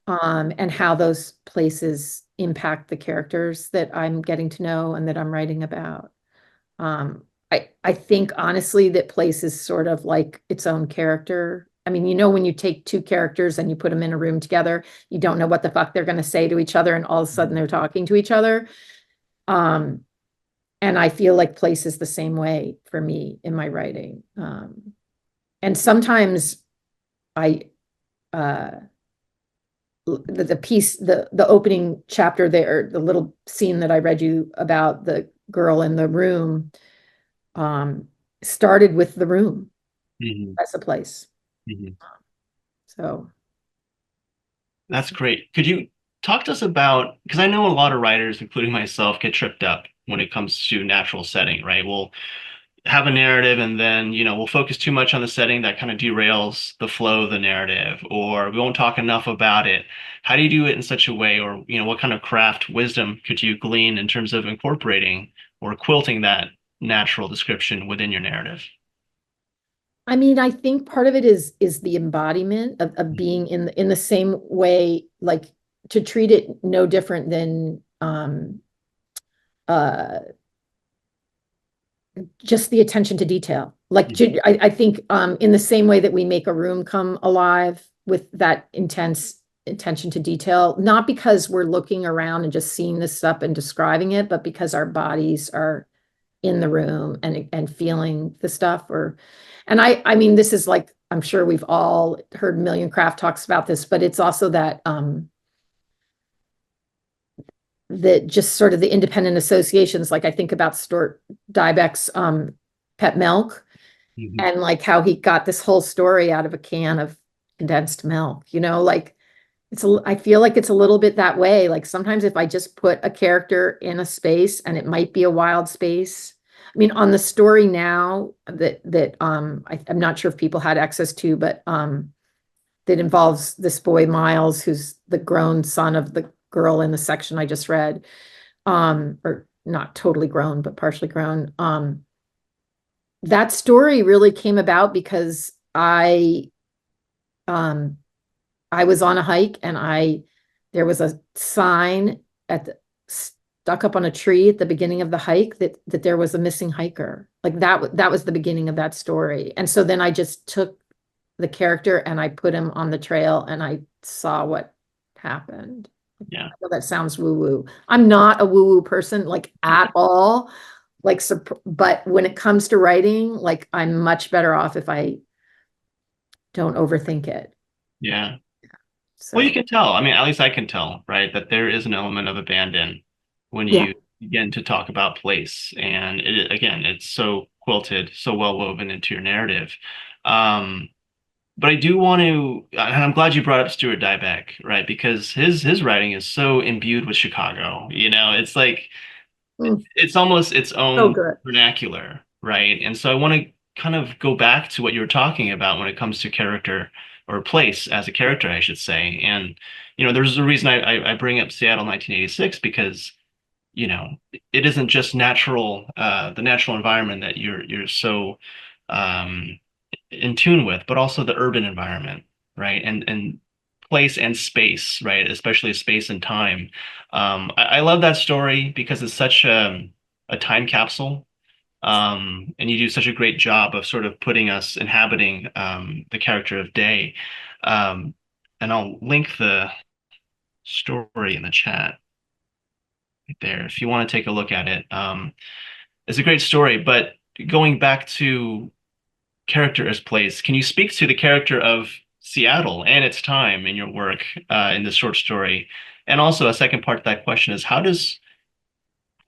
Speaker 8: and how those places impact the characters that I'm getting to know and that I'm writing about. I think honestly that place is sort of like its own character. I mean, you know, when you take two characters and you put them in a room together, you don't know what the fuck they're going to say to each other, and all of a sudden they're talking to each other. And I feel like place is the same way for me in my writing. And sometimes I, the piece, the opening chapter there, the little scene that I read you about the girl in the room, started with the room as a place. So
Speaker 7: That's great. Could you talk to us about, because I know a lot of writers, including myself, get tripped up when it comes to natural setting, right? We'll have a narrative and then, we'll focus too much on the setting that kind of derails the flow of the narrative, or we won't talk enough about it. How do you do it in such a way, or, what kind of craft wisdom could you glean in terms of incorporating or quilting that natural description within your narrative?
Speaker 8: I mean, I think part of it is the embodiment of being in the same way, like to treat it no different than just the attention to detail. Like I think in the same way that we make a room come alive with that intense attention to detail, not because we're looking around and just seeing this stuff and describing it, but because our bodies are in the room and feeling the stuff. And I mean, this is like, I'm sure we've all heard a million craft talks about this, but it's also that that just sort of the independent associations. Like I think about Stuart Dybek's Pet Milk, and like how he got this whole story out of a can of condensed milk, like I feel like it's a little bit that way. Like sometimes if I just put a character in a space and it might be a wild space. I mean, on the story now that I'm not sure if people had access to, but that involves this boy Miles, who's the grown son of the girl in the section I just read, or not totally grown, but partially grown. That story really came about because I was on a hike and there was a sign stuck up on a tree at the beginning of the hike that there was a missing hiker. Like that was the beginning of that story. And so then I just took the character and I put him on the trail and I saw what happened.
Speaker 7: Yeah.
Speaker 8: Well, that sounds woo-woo. I'm not a woo-woo person, like at all. Like, but when it comes to writing, like I'm much better off if I don't overthink it.
Speaker 7: Yeah.
Speaker 8: So.
Speaker 7: Well, you can tell. I mean, at least I can tell, right, that there is an element of abandon when you begin to talk about place. And again, it's so quilted, so well woven into your narrative. But I do want to, and I'm glad you brought up Stuart Dybek, right? Because his writing is so imbued with Chicago. It's like it's almost its own vernacular, right? And so I want to kind of go back to what you were talking about when it comes to character or place as a character, I should say. And there's a reason I bring up Seattle 1986 because it isn't just natural, the natural environment that you're so in tune with, but also the urban environment, right? And place and space, right? Especially space and time. I love that story because it's such a time capsule. And you do such a great job of sort of putting us inhabiting the character of Day. And I'll link the story in the chat right there if you want to take a look at it. It's a great story, but going back to character as place, can you speak to the character of Seattle and its time in your work in this short story? And also a second part to that question is, how does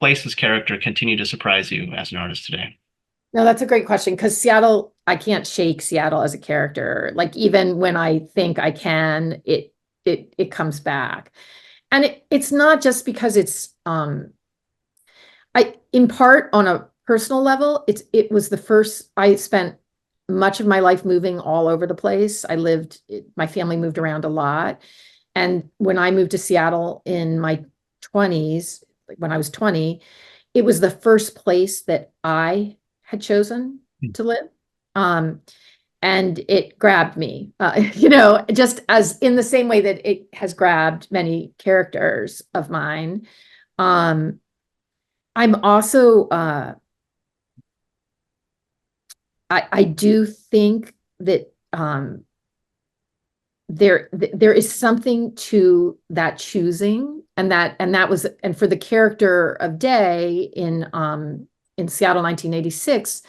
Speaker 7: Place's character continue to surprise you as an artist today?
Speaker 8: No, that's a great question because Seattle, I can't shake Seattle as a character. Like even when I think I can, it comes back. And it's not just because it's in part on a personal level, it was the first, I spent much of my life moving all over the place. My family moved around a lot. And when I moved to Seattle in my 20s, like when I was 20, it was the first place that I had chosen to live. And it grabbed me, just as in the same way that it has grabbed many characters of mine. I'm also, I do think that there is something to that choosing, and for the character of Day in Seattle 1986,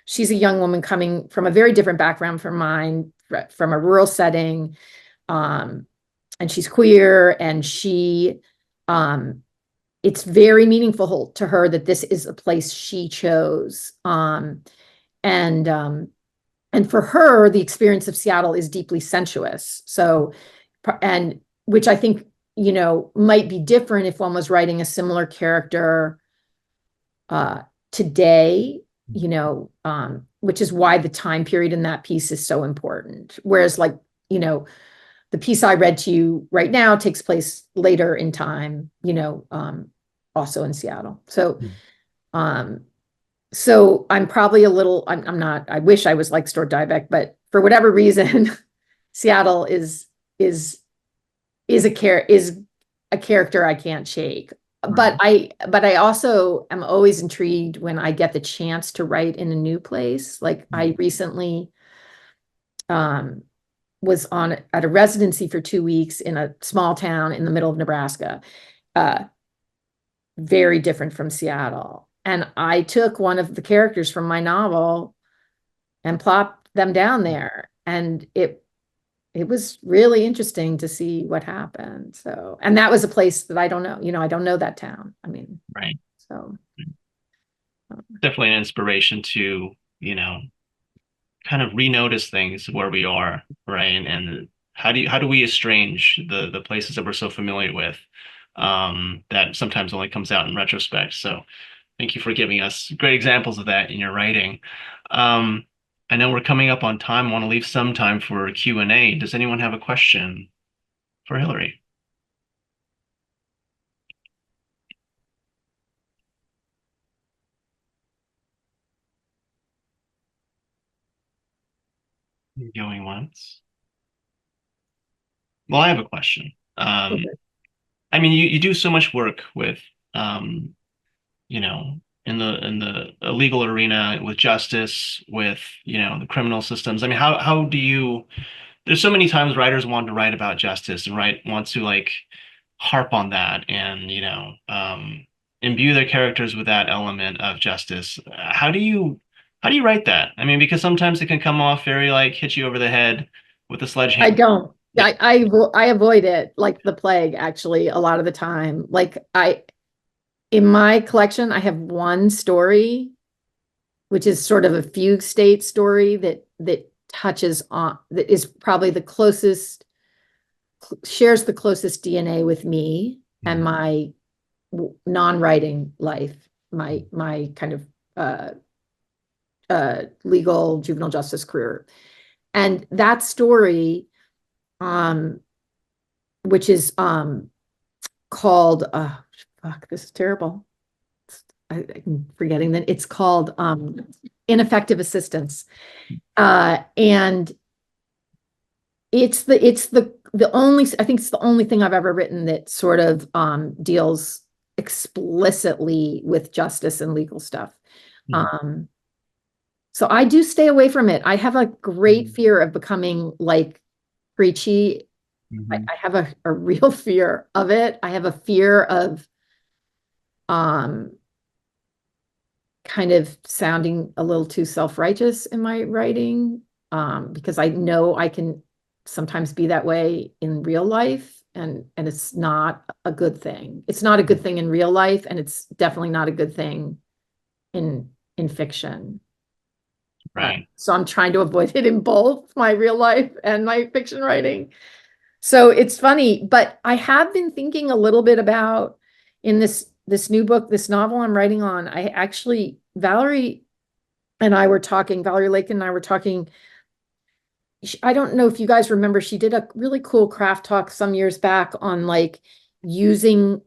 Speaker 8: she's a young woman coming from a very different background from mine, from a rural setting, and she's queer, and it's very meaningful to her that this is a place she chose. And for her, the experience of Seattle is deeply sensuous. So, and which I think, might be different if one was writing a similar character today, which is why the time period in that piece is so important. Whereas the piece I read to you right now takes place later in time, also in Seattle. So I'm probably I'm not, I wish I was like Stuart Dybek, but for whatever reason, Seattle is a character I can't shake. But I also am always intrigued when I get the chance to write in a new place. Like I recently was at a residency for 2 weeks in a small town in the middle of Nebraska, very different from Seattle. And I took one of the characters from my novel and plopped them down there. And it was really interesting to see what happened. So, and that was a place that I don't know, I don't know that town. I mean,
Speaker 7: Right.
Speaker 8: So
Speaker 7: Definitely an inspiration to, kind of renotice things where we are, right? And how do we estrange the places that we're so familiar with, that sometimes only comes out in retrospect. So thank you for giving us great examples of that in your writing. I know we're coming up on time. I want to leave some time for Q&A. Does anyone have a question for Hillary? Going once. Well, I have a question.
Speaker 8: okay.
Speaker 7: I mean, you do so much work with, in the legal arena, with justice, with, the criminal systems. I mean, how do you, there's so many times writers want to write about justice and want to like harp on that and, imbue their characters with that element of justice. How do you write that? I mean, because sometimes it can come off very like hit you over the head with a sledgehammer.
Speaker 8: I don't. I avoid it like the plague, actually, a lot of the time. Like in my collection, I have one story, which is sort of a fugue state story that touches on, that is probably shares the closest DNA with me and my non-writing life, my kind of legal juvenile justice career. And that story, which is called this is terrible. I'm forgetting that it's called ineffective assistance, and it's the only, I think it's the only thing I've ever written that sort of deals explicitly with justice and legal stuff. So I do stay away from it. I have a great fear of becoming like preachy. I have a real fear of it. I have a fear of kind of sounding a little too self-righteous in my writing, because I know I can sometimes be that way in real life, and it's not a good thing. It's not a good thing in real life, and it's definitely not a good thing in fiction.
Speaker 7: Right.
Speaker 8: So I'm trying to avoid it in both my real life and my fiction writing. So it's funny, but I have been thinking a little bit about in this this new book, this novel I'm writing on, I actually, Valerie and I were talking, Valerie Lake and I were talking. I don't know if you guys remember, she did a really cool craft talk some years back on like using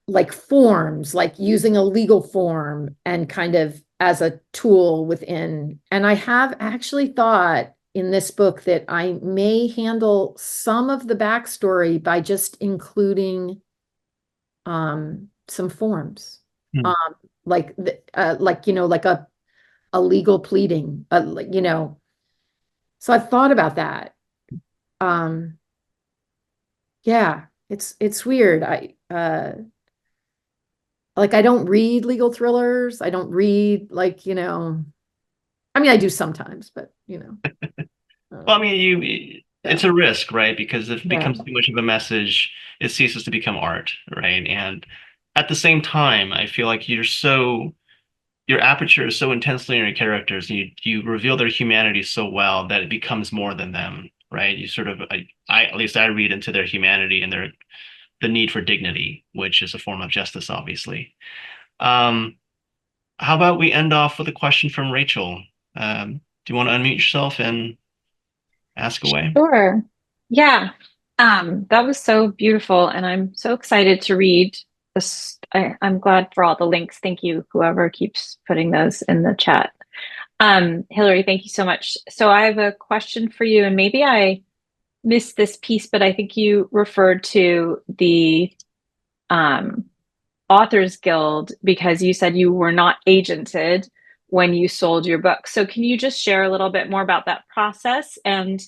Speaker 8: like forms, like using a legal form and kind of as a tool within. And I have actually thought in this book that I may handle some of the backstory by just including some forms.
Speaker 7: Hmm.
Speaker 8: Like like a legal pleading, like. So I've thought about that. Yeah, it's weird. I don't read legal thrillers. I don't read I mean I do sometimes, but
Speaker 7: Well, I mean, it's a risk, right? Because if it
Speaker 8: Yeah.
Speaker 7: becomes too much of a message, it ceases to become art, right? And at the same time, I feel like your aperture is so intensely in your characters, and you reveal their humanity so well that it becomes more than them, right? You sort of, at least I read into their humanity and the need for dignity, which is a form of justice, obviously. Um, how about we end off with a question from Rachel? Do you want to unmute yourself and ask away?
Speaker 9: Sure. Yeah. That was so beautiful, and I'm so excited to read this. I'm glad for all the links. Thank you, whoever keeps putting those in the chat. Hillary, thank you so much. So I have a question for you, and maybe I missed this piece, but I think you referred to the Authors Guild because you said you were not agented when you sold your book. So can you just share a little bit more about that process? And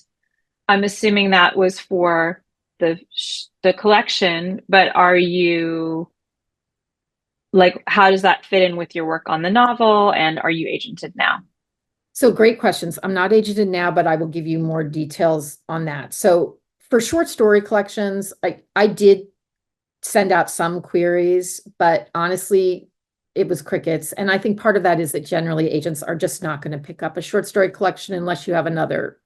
Speaker 9: I'm assuming that was for the collection, but are you like, how does that fit in with your work on the novel? And are you agented now?
Speaker 8: So great questions. I'm not agented now, but I will give you more details on that. So for short story collections, I did send out some queries, but honestly, it was crickets. And I think part of that is that generally agents are just not going to pick up a short story collection unless you have another,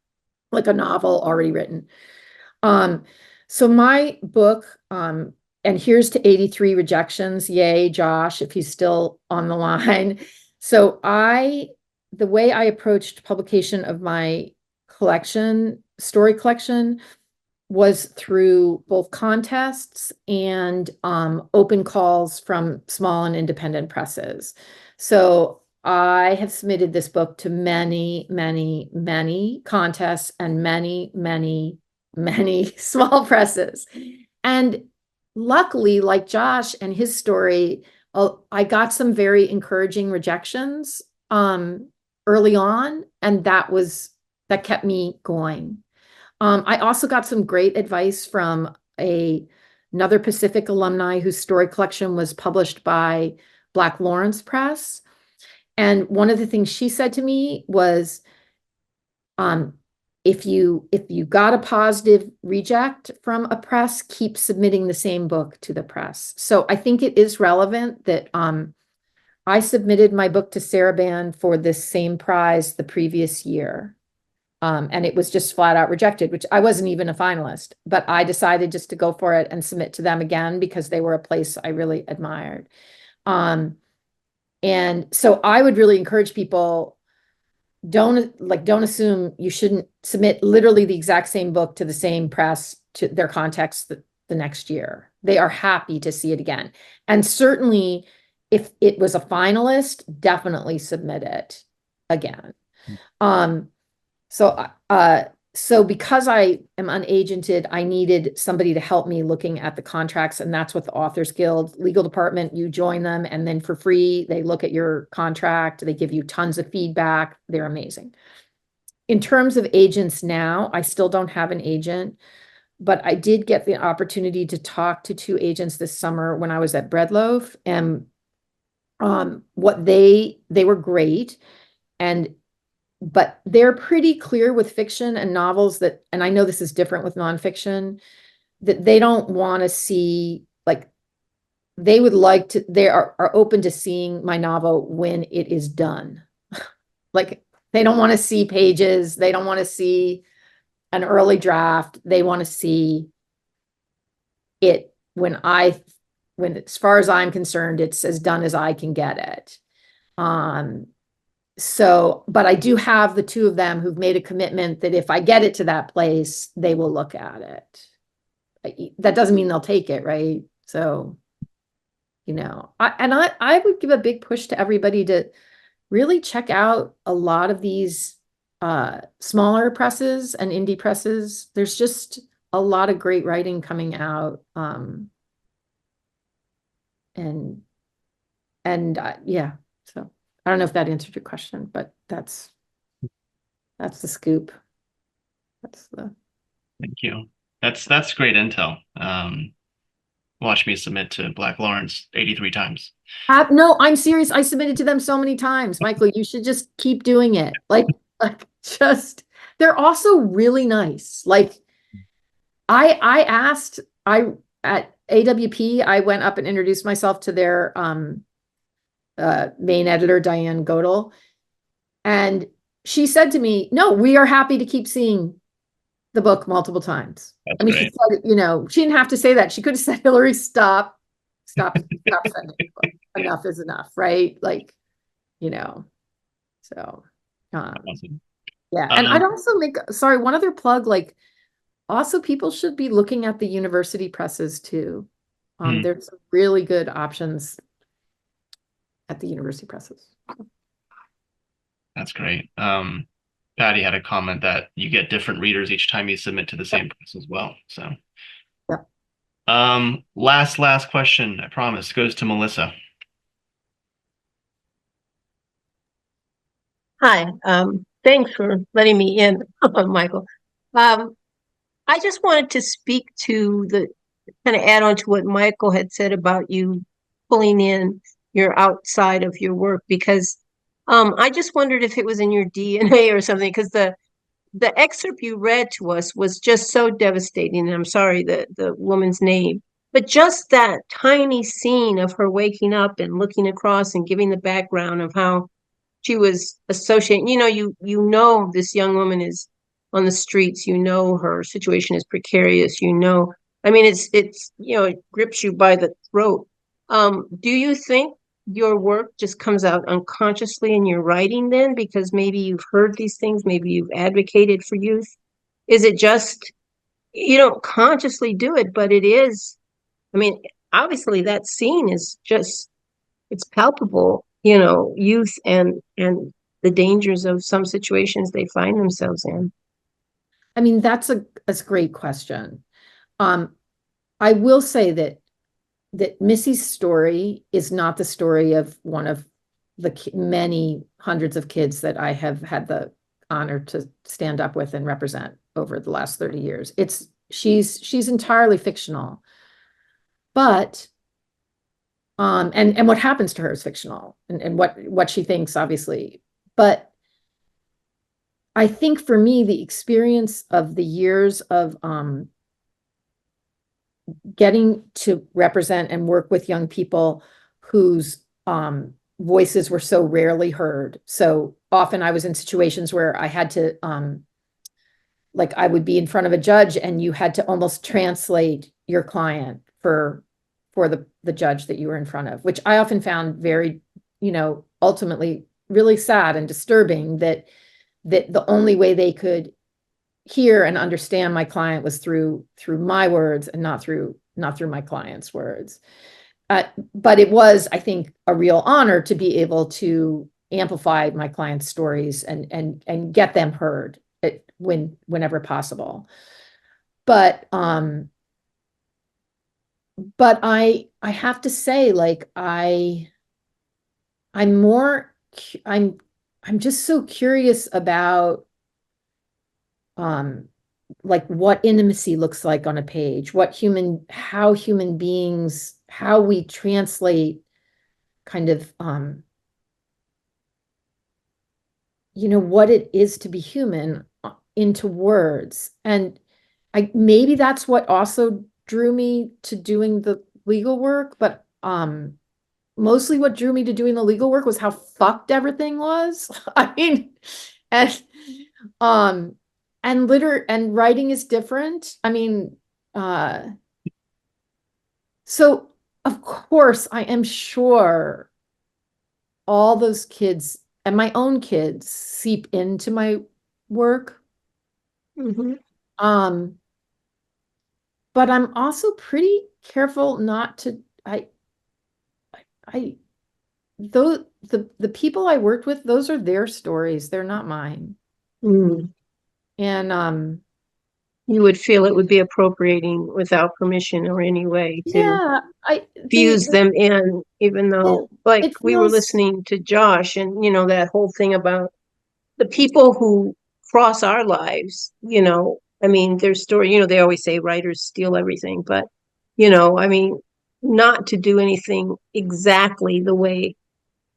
Speaker 8: like a novel already written. So my book, and here's to 83 rejections. Yay, Josh, if he's still on the line. So the way I approached publication of my story collection, was through both contests and open calls from small and independent presses. So I have submitted this book to many, many, many contests and many, many, many small presses. And luckily, like Josh and his story, I got some very encouraging rejections early on, and that kept me going. I also got some great advice from another Pacific alumni whose story collection was published by Black Lawrence Press. And one of the things she said to me was, if you got a positive reject from a press, keep submitting the same book to the press. So I think it is relevant that I submitted my book to Saraban for this same prize the previous year. And it was just flat out rejected, which I wasn't even a finalist, but I decided just to go for it and submit to them again because they were a place I really admired. And so I would really encourage people, don't assume you shouldn't submit literally the exact same book to the same press to their context the next year. They are happy to see it again. And certainly if it was a finalist, definitely submit it again. So because I am unagented, I needed somebody to help me looking at the contracts, and that's what the Authors Guild legal department, you join them, and then for free, they look at your contract, they give you tons of feedback. They're amazing. In terms of agents now, I still don't have an agent, but I did get the opportunity to talk to 2 agents this summer when I was at Breadloaf, and what they were great. But they're pretty clear with fiction and novels that, and I know this is different with nonfiction, that they don't want to see, like, they are open to seeing my novel when it is done. Like, they don't want to see pages. They don't want to see an early draft. They want to see it when I as far as I'm concerned, it's as done as I can get it. So, but I do have the two of them who've made a commitment that if I get it to that place, they will look at it. That doesn't mean they'll take it, right? So, I would give a big push to everybody to really check out a lot of these smaller presses and indie presses. There's just a lot of great writing coming out. Yeah, so I don't know if that answered your question, but that's the scoop.
Speaker 7: Thank you. That's great intel. Watch me submit to Black Lawrence 83 times.
Speaker 8: No, I'm serious. I submitted to them so many times, Michael. You should just keep doing it. Like just, they're also really nice. Like I asked, at AWP, I went up and introduced myself to their main editor, Diane Godel, and she said to me, "No, we are happy to keep seeing the book multiple times."
Speaker 7: That's
Speaker 8: I mean,
Speaker 7: great.
Speaker 8: she said, she didn't have to say that. She could have said, "Hillary, stop sending the book. Enough is enough," right? Like, so,
Speaker 7: Awesome.
Speaker 8: yeah. And I'd also sorry, one other plug, like, also people should be looking at the university presses too. There's some really good options at the university presses.
Speaker 7: That's great. Patty had a comment that you get different readers each time you submit to the same press as well. So, last question, I promise, goes to Melissa.
Speaker 6: Hi, thanks for letting me in, Michael. I just wanted to speak to kind of add on to what Michael had said about you pulling in your outside of your work, because I just wondered if it was in your DNA or something, because the excerpt you read to us was just so devastating. And I'm sorry, the woman's name, but just that tiny scene of her waking up and looking across and giving the background of how she was associating, you know this young woman is on the streets, her situation is precarious, I mean, it's it grips you by the throat. Do you think your work just comes out unconsciously in your writing then, because maybe you've heard these things, maybe you've advocated for youth? Is it just you don't consciously do it, but it is, I mean, obviously that scene is just, it's palpable, youth and the dangers of some situations they find themselves in.
Speaker 8: I mean, that's a great question. I will say that Missy's story is not the story of one of the many hundreds of kids that I have had the honor to stand up with and represent over the last 30 years. She's entirely fictional, but and what happens to her is fictional, and what she thinks, obviously. But I think for me, the experience of the years of getting to represent and work with young people whose voices were so rarely heard. So often I was in situations where I had to, like, I would be in front of a judge and you had to almost translate your client for the judge that you were in front of, which I often found very, ultimately really sad and disturbing, that the only way they could hear and understand my client was through my words and not through my client's words. But it was, I think, a real honor to be able to amplify my client's stories and get them heard whenever possible. But I have to say, like, I'm just so curious about like what intimacy looks like on a page, how human beings, how we translate kind of what it is to be human into words. And maybe that's what also drew me to doing the legal work, but mostly what drew me to doing the legal work was how fucked everything was. I mean, and writing is different. I mean, so of course, I am sure all those kids and my own kids seep into my work.
Speaker 6: Mhm.
Speaker 8: But I'm also pretty careful not to, I, those, the people I worked with, those are their stories. They're not mine.
Speaker 6: Mm.
Speaker 8: And,
Speaker 6: You would feel it would be appropriating without permission or any way to
Speaker 8: yeah,
Speaker 6: fuse them in, even though, like,
Speaker 8: it
Speaker 6: we were
Speaker 8: feels,
Speaker 6: listening to Josh and, you know, that whole thing about the people who cross our lives, you know, I mean, their story, you know, they always say writers steal everything, but, you know, I mean, not to do anything exactly the way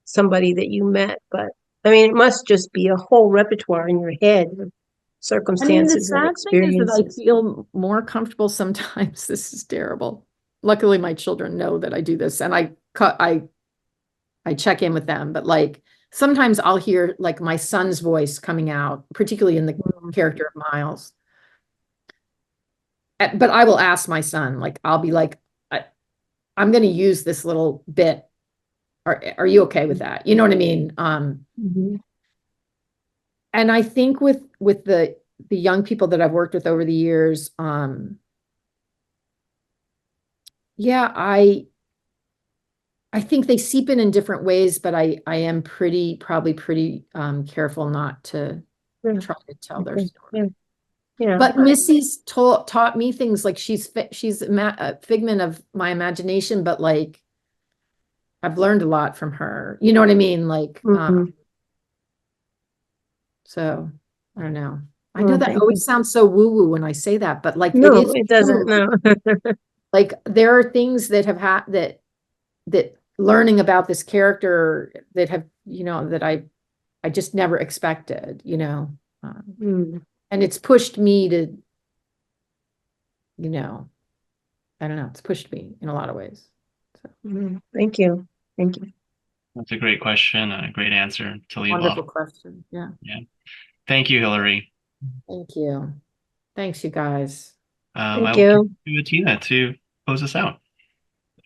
Speaker 6: somebody that you met, but I mean, it must just be a whole repertoire in your head of
Speaker 8: I mean, the
Speaker 6: circumstances and
Speaker 8: sad thing is that I
Speaker 6: experiences.
Speaker 8: feel more comfortable sometimes. This is terrible. Luckily, my children know that I do this, and I check in with them. But like sometimes I'll hear like my son's voice coming out, particularly in the character of Miles. But I will ask my son, like I'll be like, I'm going to use this little bit. Are you okay with that? You know what I mean?
Speaker 6: Mhm.
Speaker 8: And I think with the young people that I've worked with over the years, yeah, I think they seep in different ways, but I am probably pretty careful not to
Speaker 6: Yeah.
Speaker 8: try to tell their
Speaker 6: Okay.
Speaker 8: story.
Speaker 6: Yeah. Yeah.
Speaker 8: But Missy's taught me things like she's a figment of my imagination, but like I've learned a lot from her. You know what I mean? Like,
Speaker 6: Mhm.
Speaker 8: so I don't know. I know
Speaker 6: Well,
Speaker 8: that
Speaker 6: thank you.
Speaker 8: always sounds so woo-woo when I say that, but like it
Speaker 6: No,
Speaker 8: is
Speaker 6: it doesn't.
Speaker 8: true.
Speaker 6: No.
Speaker 8: Like there are things that have had that learning about this character that have, you know, that I just never expected, you know.
Speaker 6: Mm.
Speaker 8: And it's pushed me to, you know, I don't know, it's pushed me in a lot of ways. So,
Speaker 6: Mhm. Thank you. Thank you.
Speaker 7: That's a great question and a great answer to leave
Speaker 8: wonderful
Speaker 7: off.
Speaker 8: question. Yeah.
Speaker 7: Yeah. Thank you, Hillary.
Speaker 8: Thank you. Thanks, you guys.
Speaker 7: I
Speaker 6: Thank
Speaker 7: will
Speaker 6: you.
Speaker 7: give it to Tina to close us out.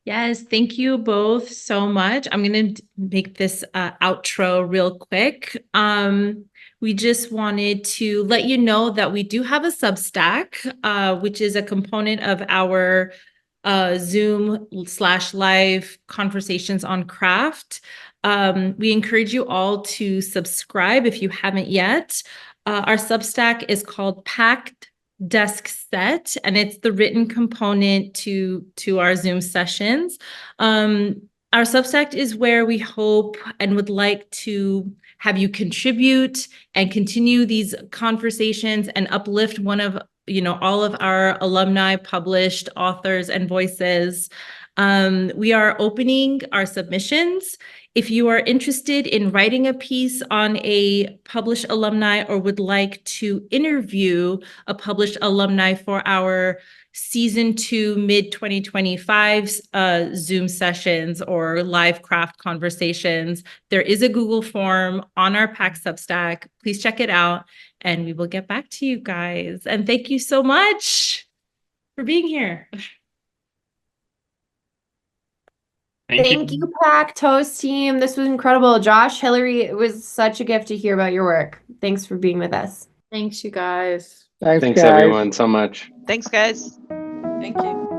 Speaker 2: Yes, thank you both so much. I'm going to make this outro real quick. We just wanted to let you know that we do have a Substack, which is a component of our Zoom/live conversations on craft. We encourage you all to subscribe if you haven't yet. Our Substack is called PACT Desk Set, and it's the written component to our Zoom sessions. Our Substack is where we hope and would like to have you contribute and continue these conversations and uplift one of, you know, all of our alumni, published authors and voices. We are opening our submissions. If you are interested in writing a piece on a published alumni or would like to interview a published alumni for our season 2 mid-2025 Zoom sessions or live craft conversations, there is a Google form on our PACT Substack. Please check it out and we will get back to you guys. And thank you so much for being here.
Speaker 7: Thank you.
Speaker 10: Thank you, PACT host team. This was incredible. Josh, Hillary, it was such a gift to hear about your work. Thanks for being with us.
Speaker 8: Thanks, you guys.
Speaker 4: Thanks,
Speaker 3: Thanks
Speaker 4: guys.
Speaker 3: everyone so much.
Speaker 1: Thanks, guys.
Speaker 5: Thank you.